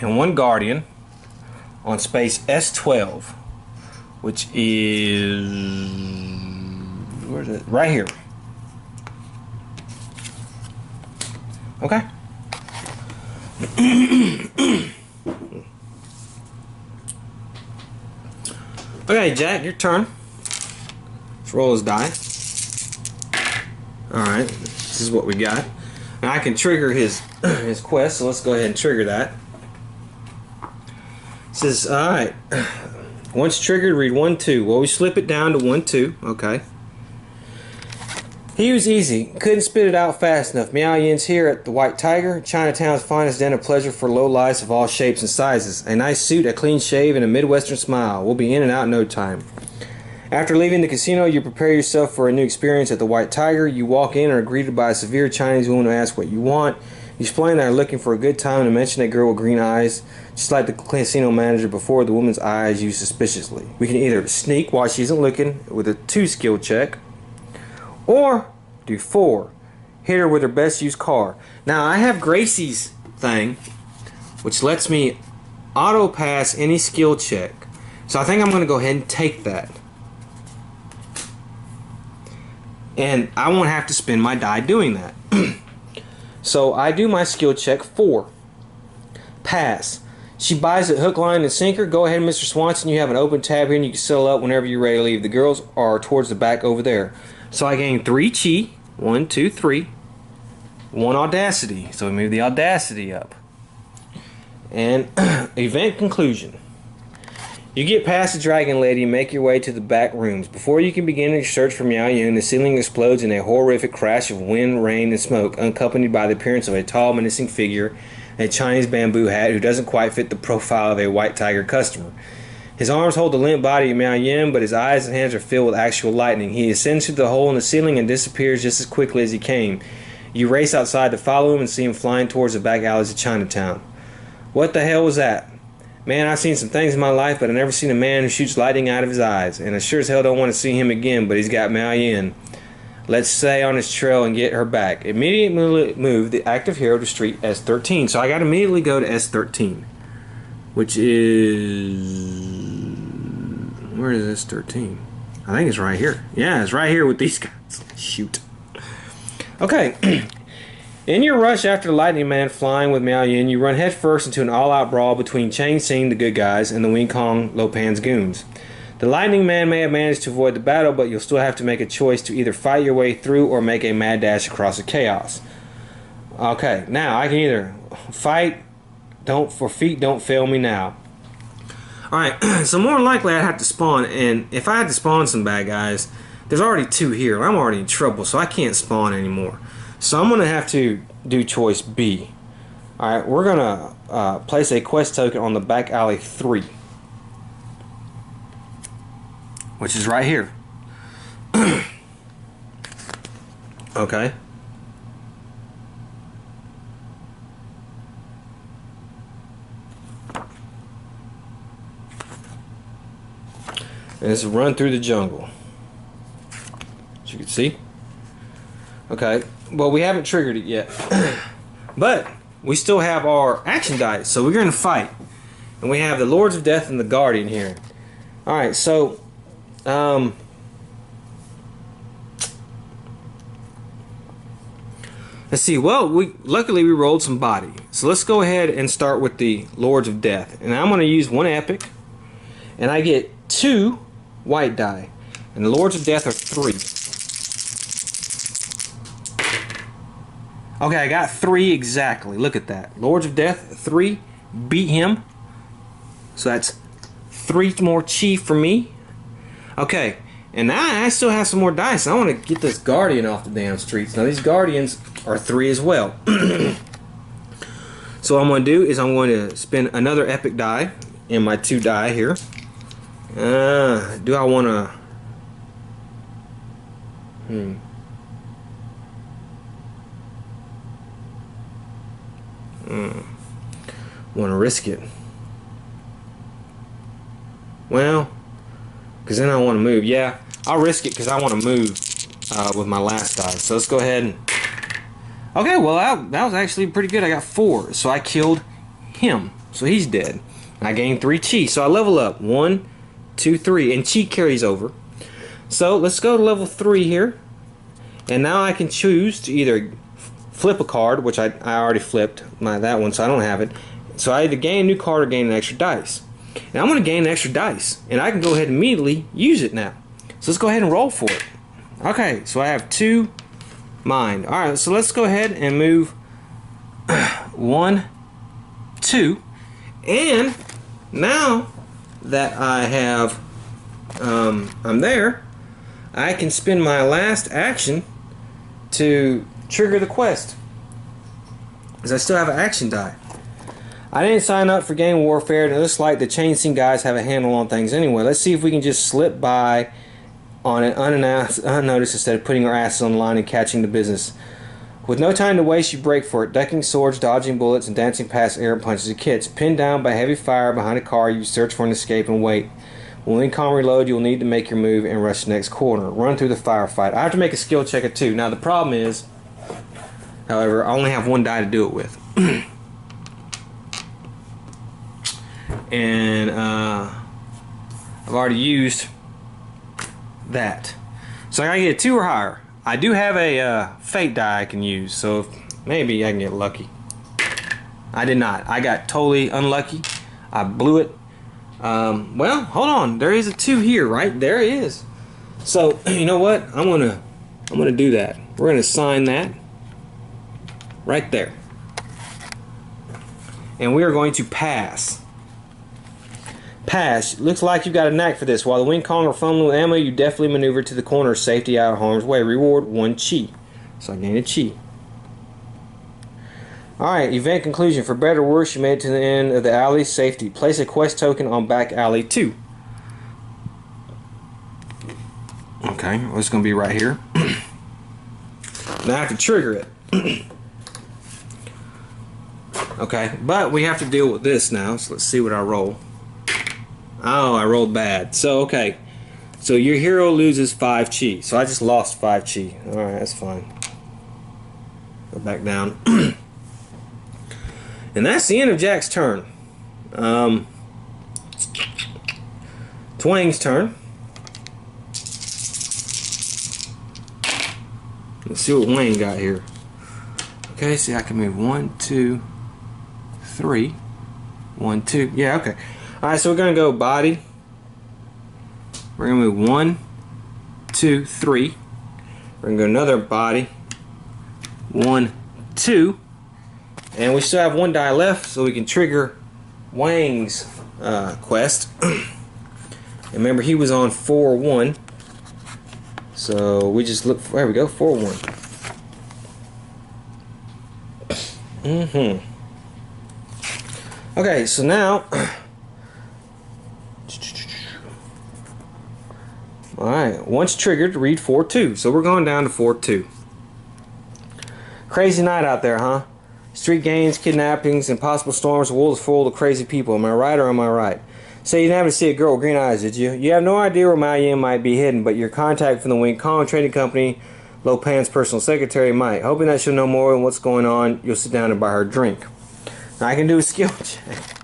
and 1 guardian on space S12, which is, where is it? Right here. Okay. Okay, Jack, your turn. Let's roll his die. Alright, this is what we got. Now I can trigger his quest, so let's go ahead and trigger that. It says, alright, once triggered, read 1, 2. Well, we slip it down to 1, 2. Okay. He was easy. Couldn't spit it out fast enough. Meow Yin's here at the White Tiger, Chinatown's finest den of pleasure for lowlifes of all shapes and sizes. A nice suit, a clean shave, and a Midwestern smile. We'll be in and out in no time. After leaving the casino, you prepare yourself for a new experience at the White Tiger. You walk in and are greeted by a severe Chinese woman who asks what you want. You explain that are looking for a good time and mention a girl with green eyes. Just like the casino manager before, the woman's eyes you suspiciously. We can either sneak while she isn't looking with a 2 skill check, or do 4. Hit her with her best used car. Now I have Gracie's thing, which lets me auto pass any skill check. So I think I'm going to go ahead and take that. And I won't have to spend my die doing that. So I do my skill check 4. Pass. She buys it hook, line, and sinker. Go ahead, Mr. Swanson. You have an open tab here, and you can settle up whenever you're ready to leave. The girls are towards the back over there. So I gained 3 chi. 1, 2, 3. 1 audacity. So we move the audacity up. And event conclusion. You get past the dragon lady and make your way to the back rooms. Before you can begin your search for Miao Yun, the ceiling explodes in a horrific crash of wind, rain, and smoke, accompanied by the appearance of a tall, menacing figure in a Chinese bamboo hat who doesn't quite fit the profile of a white tiger customer. His arms hold the limp body of Miao Yin, but his eyes and hands are filled with actual lightning. He ascends through the hole in the ceiling and disappears just as quickly as he came. You race outside to follow him and see him flying towards the back alleys of Chinatown. What the hell was that? Man, I've seen some things in my life, but I've never seen a man who shoots lightning out of his eyes. And I sure as hell don't want to see him again, but he's got Miao Yin. Let's stay on his trail and get her back. Immediately move the active hero to street S13. So I got to immediately go to S13. Which is... Where is S13? I think it's right here. Yeah, it's right here with these guys. Shoot. Okay. In your rush after the Lightning Man flying with Miao Yin, you run headfirst into an all-out brawl between Chang Xing, the good guys, and the Wing Kong Lo Pan's goons. The Lightning Man may have managed to avoid the battle, but you'll still have to make a choice to either fight your way through or make a mad dash across the chaos. Okay, now I can either fight, don't fail me now. Alright, so more than likely I'd have to spawn, and if I had to spawn some bad guys, there's already 2 here, and I'm already in trouble, so I can't spawn anymore. So I'm going to have to do choice B. Alright, we're going to place a quest token on the back alley 3. Which is right here. Okay. And it's a run through the jungle. As you can see. Okay. Well, we haven't triggered it yet. But we still have our action dice. So we're going to fight. And we have the Lords of Death and the Guardian here. Alright, so... let's see. Well, luckily we rolled some body. So let's go ahead and start with the Lords of Death. And I'm going to use 1 epic. And I get 2 white die. And the Lords of Death are 3. Okay, I got 3 exactly. Look at that. Lords of Death, 3. Beat him. So that's 3 more chi for me. Okay, and now I still have some more dice. I want to get this Guardian off the damn streets. Now these Guardians are 3 as well. So what I'm going to do is I'm going to spend another epic die in my 2 die here. Do I want to... Want to risk it. Well, because then I want to move. Yeah, I'll risk it because I want to move with my last die. So let's go ahead and... Okay, well, that was actually pretty good. I got 4. So I killed him. So he's dead. I gained 3 chi. So I level up. 1, 2, 3. And chi carries over. So let's go to level 3 here. And now I can choose to either flip a card, which I already flipped that one, so I don't have it. So I either gain a new card or gain an extra dice. Now I'm going to gain an extra dice, and I can go ahead and immediately use it now. So let's go ahead and roll for it. Okay, so I have 2 mind. Alright, so let's go ahead and move 1, 2, and now that I have I'm there, I can spend my last action to trigger the quest, because I still have an action die. I didn't sign up for Game Warfare, and it looks like the Chain Scene guys have a handle on things anyway. Let's see if we can just slip by on it unnoticed instead of putting our asses on the line and catching the business. With no time to waste, you break for it, ducking swords, dodging bullets, and dancing past air punches and kits. Pinned down by heavy fire behind a car, you search for an escape and wait. When we can reload, you'll need to make your move and rush the next corner. Run through the firefight. I have to make a skill check of 2. Now the problem is, however, I only have 1 die to do it with. And I've already used that. So I gotta get 2 or higher. I do have a fate die I can use, so maybe I can get lucky. I did not. I got totally unlucky. I blew it. Well, hold on. There is a 2 here, right? There it is. So, you know what? I'm gonna do that. We're gonna assign that right there. And we are going to pass. Pass. Looks like you've got a knack for this. While the wing Kong are fumbling with ammo, you definitely maneuver to the corner of safety out of harm's way. Reward 1 chi. So I gained a chi. Alright, event conclusion. For better or worse, you made it to the end of the alley. Safety. Place a quest token on back alley 2. Okay, well, it's going to be right here. Now I have to trigger it. Okay, but we have to deal with this now. So let's see what I roll. Oh, I rolled bad. So, okay. So your hero loses 5 chi. So I just lost 5 chi. Alright, that's fine. Go back down. And that's the end of Jack's turn. Twang's turn. Let's see what Wayne got here. Okay, see, I can move 1, 2, 3. 1, 2. Yeah, okay. Alright, so we're going to go body. We're going to move 1, 2, 3. We're going to go another body. 1, 2. And we still have 1 die left, so we can trigger Wang's quest. And remember, he was on 4-1. So we just look for, there we go, 4-1. Okay, so now, alright, once triggered, read 4-2. So we're going down to 4-2. Crazy night out there, huh? Street gangs, kidnappings, impossible storms, the world is full of crazy people. Am I right or am I right? Say you didn't happen to see a girl with green eyes, did you? You have no idea where Mao Yin might be hidden, but your contact from the Wing Kong Trading Company, Lo Pan's personal secretary, might. Hoping that she'll know more than what's going on, you'll sit down and buy her a drink. Now I can do a skill check.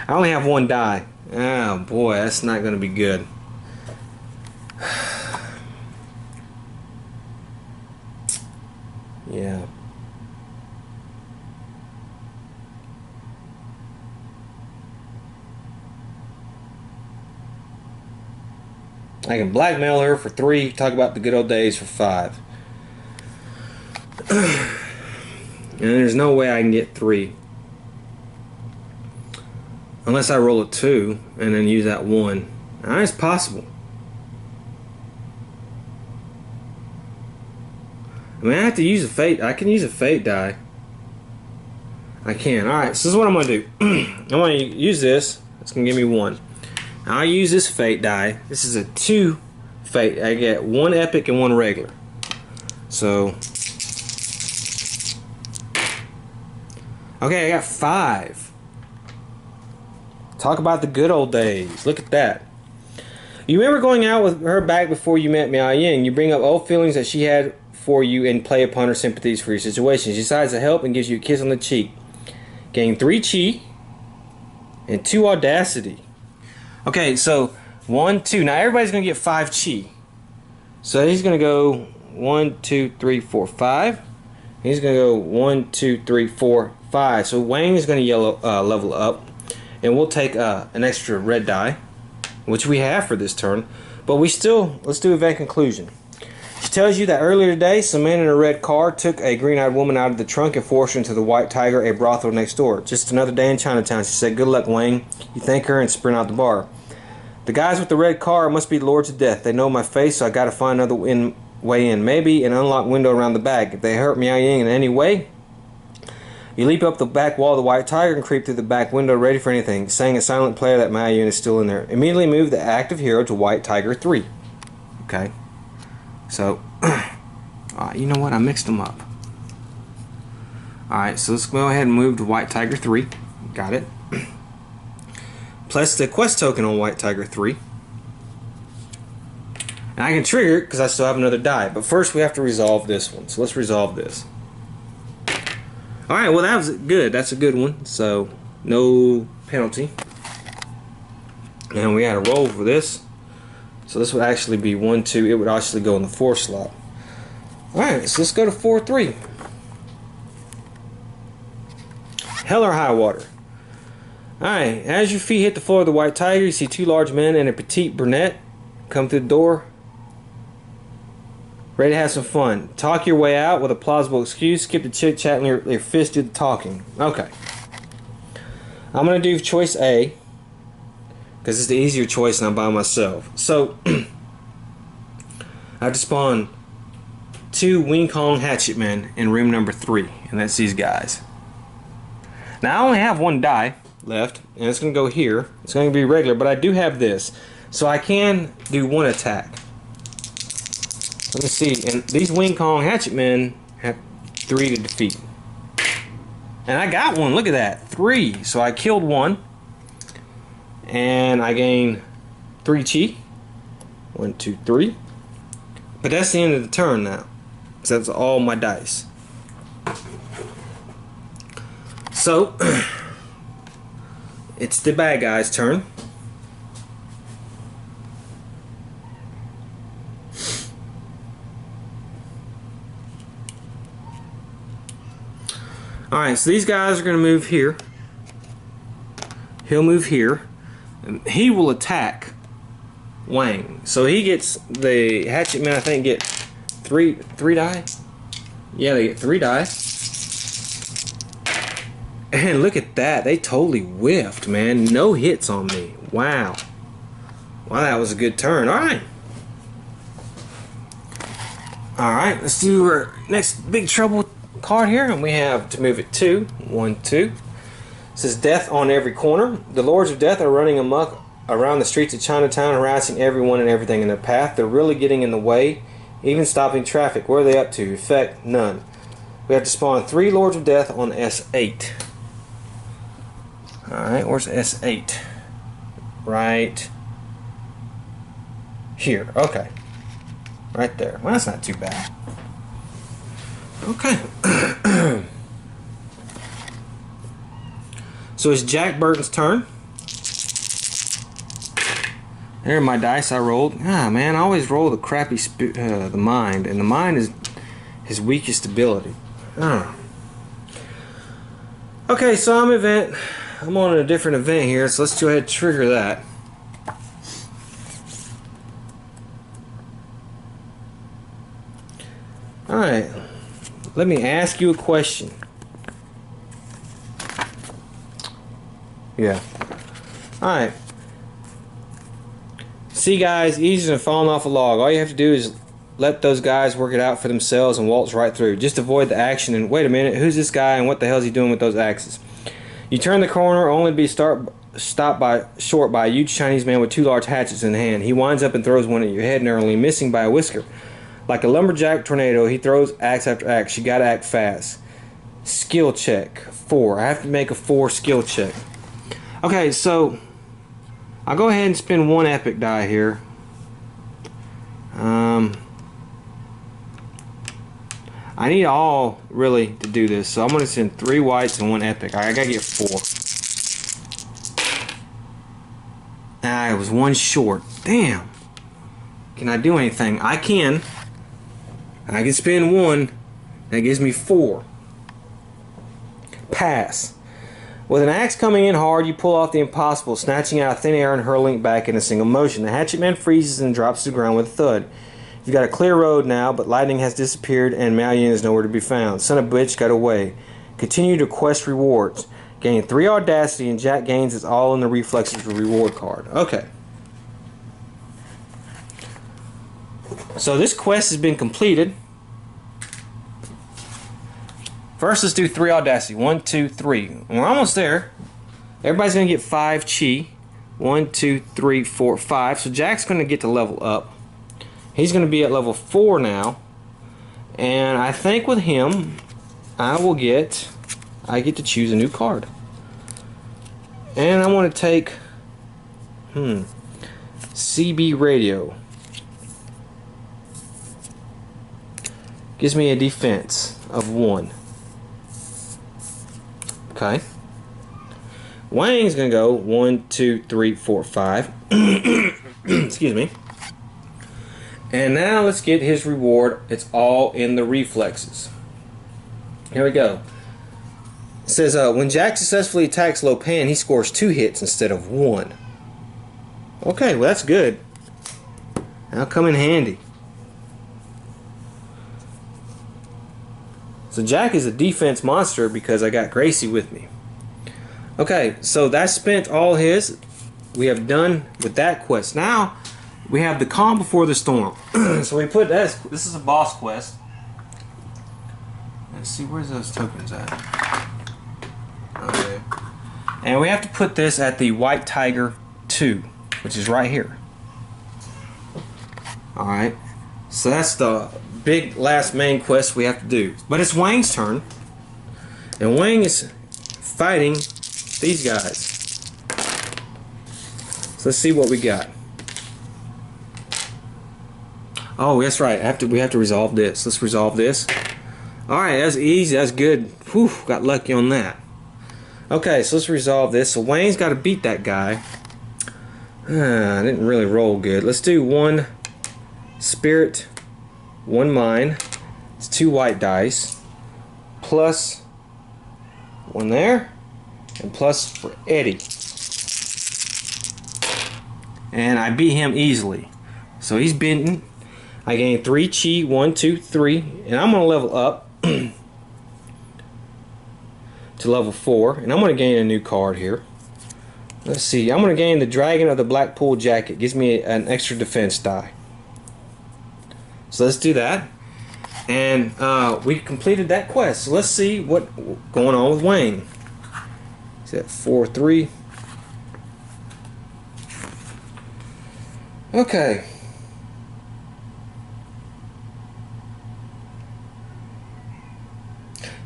I only have 1 die. Oh boy, that's not going to be good. Yeah. I can blackmail her for 3, talk about the good old days for 5. And there's no way I can get 3. Unless I roll a 2 and then use that 1. Now, it's possible. I mean, I have to use a fate. I can use a fate die. I can. Alright, so this is what I'm going to do. I'm going to use this. It's going to give me 1. Now I use this fate die. This is a 2 fate. I get 1 epic and 1 regular. So, okay, I got 5. Talk about the good old days. Look at that. You remember going out with her back before you met Miao Yin. You bring up old feelings that she had for you and play upon her sympathies for your situation. She decides to help and gives you a kiss on the cheek. Gain 3 chi and 2 audacity. Okay, so 1, 2. Now everybody's going to get 5 chi. So he's going to go 1, 2, 3, 4, 5. He's going to go 1, 2, 3, 4, 5. So Wang is going to level up. And we'll take an extra red die, which we have for this turn. But we still, let's do event conclusion. She tells you that earlier today, some man in a red car took a green-eyed woman out of the trunk and forced her into the White Tiger, a brothel next door. Just another day in Chinatown. She said, good luck, Wang. You thank her and sprint out the bar. The guys with the red car must be lords of death. They know my face, so I gotta find another way in. Maybe an unlocked window around the back. If they hurt Miao Ying in any way, you leap up the back wall of the White Tiger and creep through the back window ready for anything, saying a silent player that Miao Ying is still in there. Immediately move the active hero to White Tiger 3. Okay. So, you know what? I mixed them up. Alright, so let's go ahead and move to White Tiger 3. Got it. Place the quest token on White Tiger 3. And I can trigger it because I still have another die. But first we have to resolve this one. So let's resolve this. Alright, well that was good. That's a good one. So, no penalty. And we had a roll for this. So this would actually be 1, 2. It would actually go in the 4 slot. Alright, so let's go to 4, 3. Hell or high water. Alright, as your feet hit the floor of the White Tiger, you see two large men and a petite brunette come through the door. Ready to have some fun. Talk your way out with a plausible excuse. Skip the chit chat and your fist do the talking. Okay. I'm going to do choice A, because it's the easier choice and I'm by myself. So, I have to spawn 2 Wing Kong Hatchet Men in room number 3, and that's these guys. Now I only have 1 die left, and it's going to go here. It's going to be regular, but I do have this, so I can do 1 attack. Let me see, and these Wing Kong Hatchet Men have 3 to defeat. And I got 1, look at that, 3. So I killed 1, and I gained 3 chi. 1, 2, 3. But that's the end of the turn now. So that's all my dice. So, it's the bad guy's turn. Alright, so these guys are going to move here. He'll move here. And he will attack Wang. So he gets, the Hatchet Men I think get 3 die. Yeah, they get 3 die. And look at that, they totally whiffed, man. No hits on me. Wow. Wow, that was a good turn. Alright. Alright, let's do our next big trouble card here. And we have to move it 2. 1, 2. It says death on every corner. The Lords of Death are running amok around the streets of Chinatown, harassing everyone and everything in their path. They're really getting in the way, even stopping traffic. What are they up to? Effect, none. We have to spawn 3 Lords of Death on S8. Alright, where's S8? Right here. Okay. Right there. Well, that's not too bad. Okay. So it's Jack Burton's turn. There are my dice I rolled. Ah, man, I always roll the crappy the mind, and the mind is his weakest ability. Ah. Okay, so I'm on a different event here, so let's go ahead and trigger that. Alright, let me ask you a question. Yeah. Alright. See, guys, easier than falling off a log. All you have to do is let those guys work it out for themselves and waltz right through. Just avoid the action and wait a minute, who's this guy and what the hell is he doing with those axes? You turn the corner only to be stopped short by a huge Chinese man with 2 large hatchets in hand. He winds up and throws one at your head, narrowly missing by a whisker. Like a lumberjack tornado, he throws axe after axe. You gotta act fast. Skill check 4. I have to make a 4 skill check. Okay, so I'll go ahead and spend 1 epic die here. I need all really to do this, so I'm going to send 3 whites and 1 epic. I gotta get 4. Ah, it was 1 short. Damn. Can I do anything? I can. I can spend 1. That gives me 4. Pass. With an axe coming in hard, you pull off the impossible, snatching out of thin air and hurling it back in a single motion. The Hatchet Man freezes and drops to the ground with a thud. You've got a clear road now, but lightning has disappeared and Malian is nowhere to be found. Son of a bitch got away. Continue to quest rewards. Gain 3 audacity and Jack gains his all in the reflexes reward card. Okay. So this quest has been completed. First, let's do 3 audacity. 1, 2, 3. We're almost there. Everybody's going to get 5 chi. 1, 2, 3, 4, 5. So Jack's going to get to level up. He's going to be at level 4 now. And I think with him, I get to choose a new card. And I want to take CB Radio. Gives me a defense of 1. Okay. Wang's gonna go 1, 2, 3, 4, 5. Excuse me. And now let's get his reward. It's all in the reflexes. Here we go. says, when Jack successfully attacks Lo Pan, he scores 2 hits instead of 1. Okay, well that's good. That'll come in handy. So Jack is a defense monster because I got Gracie with me. Okay, so that spent all his. We have done with that quest. Now we have the calm before the storm. So we put that. This is a boss quest. Let's see, where's those tokens at? Okay. And we have to put this at the White Tiger 2, which is right here. Alright. So that's the big last main quest we have to do. But it's Wang's turn. And Wang is fighting these guys. So let's see what we got. Oh, that's right. We have to resolve this. Let's resolve this. Alright, that's easy. That's good. Whew, got lucky on that. Okay, so let's resolve this. So Wayne's got to beat that guy. I didn't really roll good. Let's do 1 spirit, 1 mine. It's 2 white dice. Plus 1 there. And plus for Eddie. And I beat him easily. So he's beaten. I gained 3 chi, 1, 2, 3. And I'm going to level up to level 4, and I'm going to gain a new card here. Let's see, I'm going to gain the Dragon of the Blackpool Jacket. Gives me an extra defense die. So let's do that. And we completed that quest. So let's see what's going on with Wayne. He's at 4-3. Okay.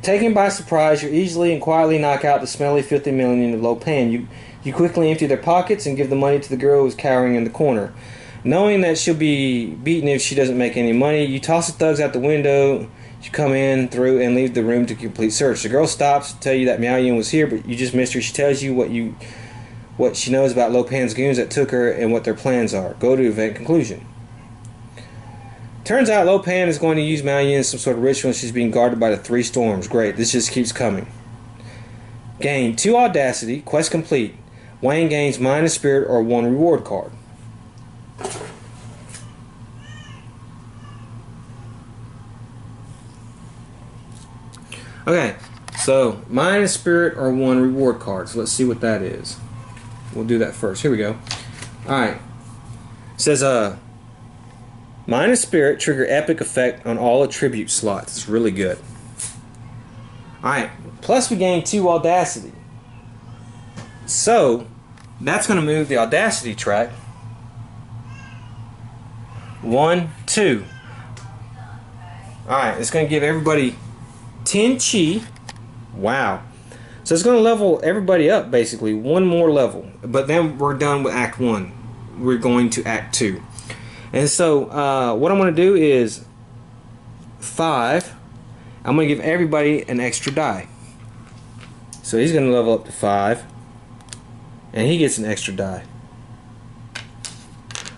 Taken by surprise, you easily and quietly knock out the smelly, filthy million of Lo Pan. You quickly empty their pockets and give the money to the girl who's cowering in the corner. Knowing that she'll be beaten if she doesn't make any money, you toss the thugs out the window. You come in through and leave the room to complete search. The girl stops to tell you that Miao Yin was here, but you just missed her. She tells you what she knows about Lo Pan's goons that took her and what their plans are. Go to event conclusion. Turns out Lo Pan is going to use Miao Yin in some sort of ritual and she's being guarded by the 3 storms. Great, this just keeps coming. Gain 2 audacity, quest complete. Wayne gains minus spirit or 1 reward card. Okay, so minus spirit or 1 reward card. So let's see what that is. We'll do that first. Here we go. Alright. It says minus spirit, trigger epic effect on all attribute slots. It's really good. Alright, plus we gain 2 audacity. So, that's going to move the audacity track 1, 2. Alright, it's going to give everybody 10 chi. Wow. So it's going to level everybody up basically 1 more level. But then we're done with Act 1. We're going to Act 2. And so what I'm going to do is 5. I'm going to give everybody an extra die. So he's going to level up to 5. And he gets an extra die.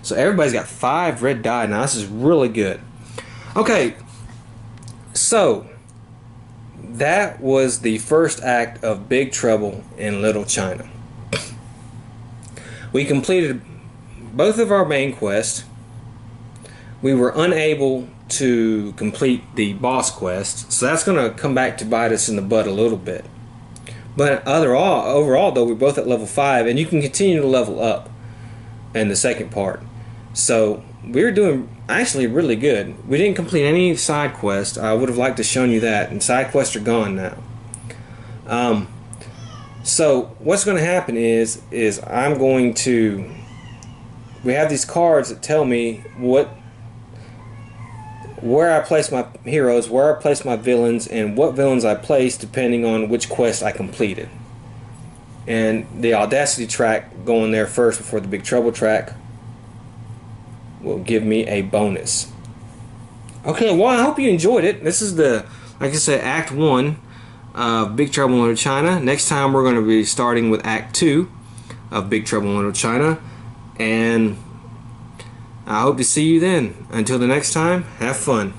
So everybody's got 5 red die. Now this is really good. Okay. So that was the first act of Big Trouble in Little China. We completed both of our main quests. We were unable to complete the boss quest, so that's going to come back to bite us in the butt a little bit. But overall, though, we're both at level 5, and you can continue to level up in the second part. So we're doing actually really good. We didn't complete any side quests. I would have liked to shown you that, and side quests are gone now. So what's going to happen is I'm going to. We have these cards that tell me where I place my heroes, where I place my villains, and what villains I place depending on which quest I completed. And the Audacity track going there first before the Big Trouble track will give me a bonus. Okay, well, I hope you enjoyed it. This is like I said, Act 1 of Big Trouble in Little China. Next time we're going to be starting with Act 2 of Big Trouble in Little China. And I hope to see you then. Until the next time, have fun.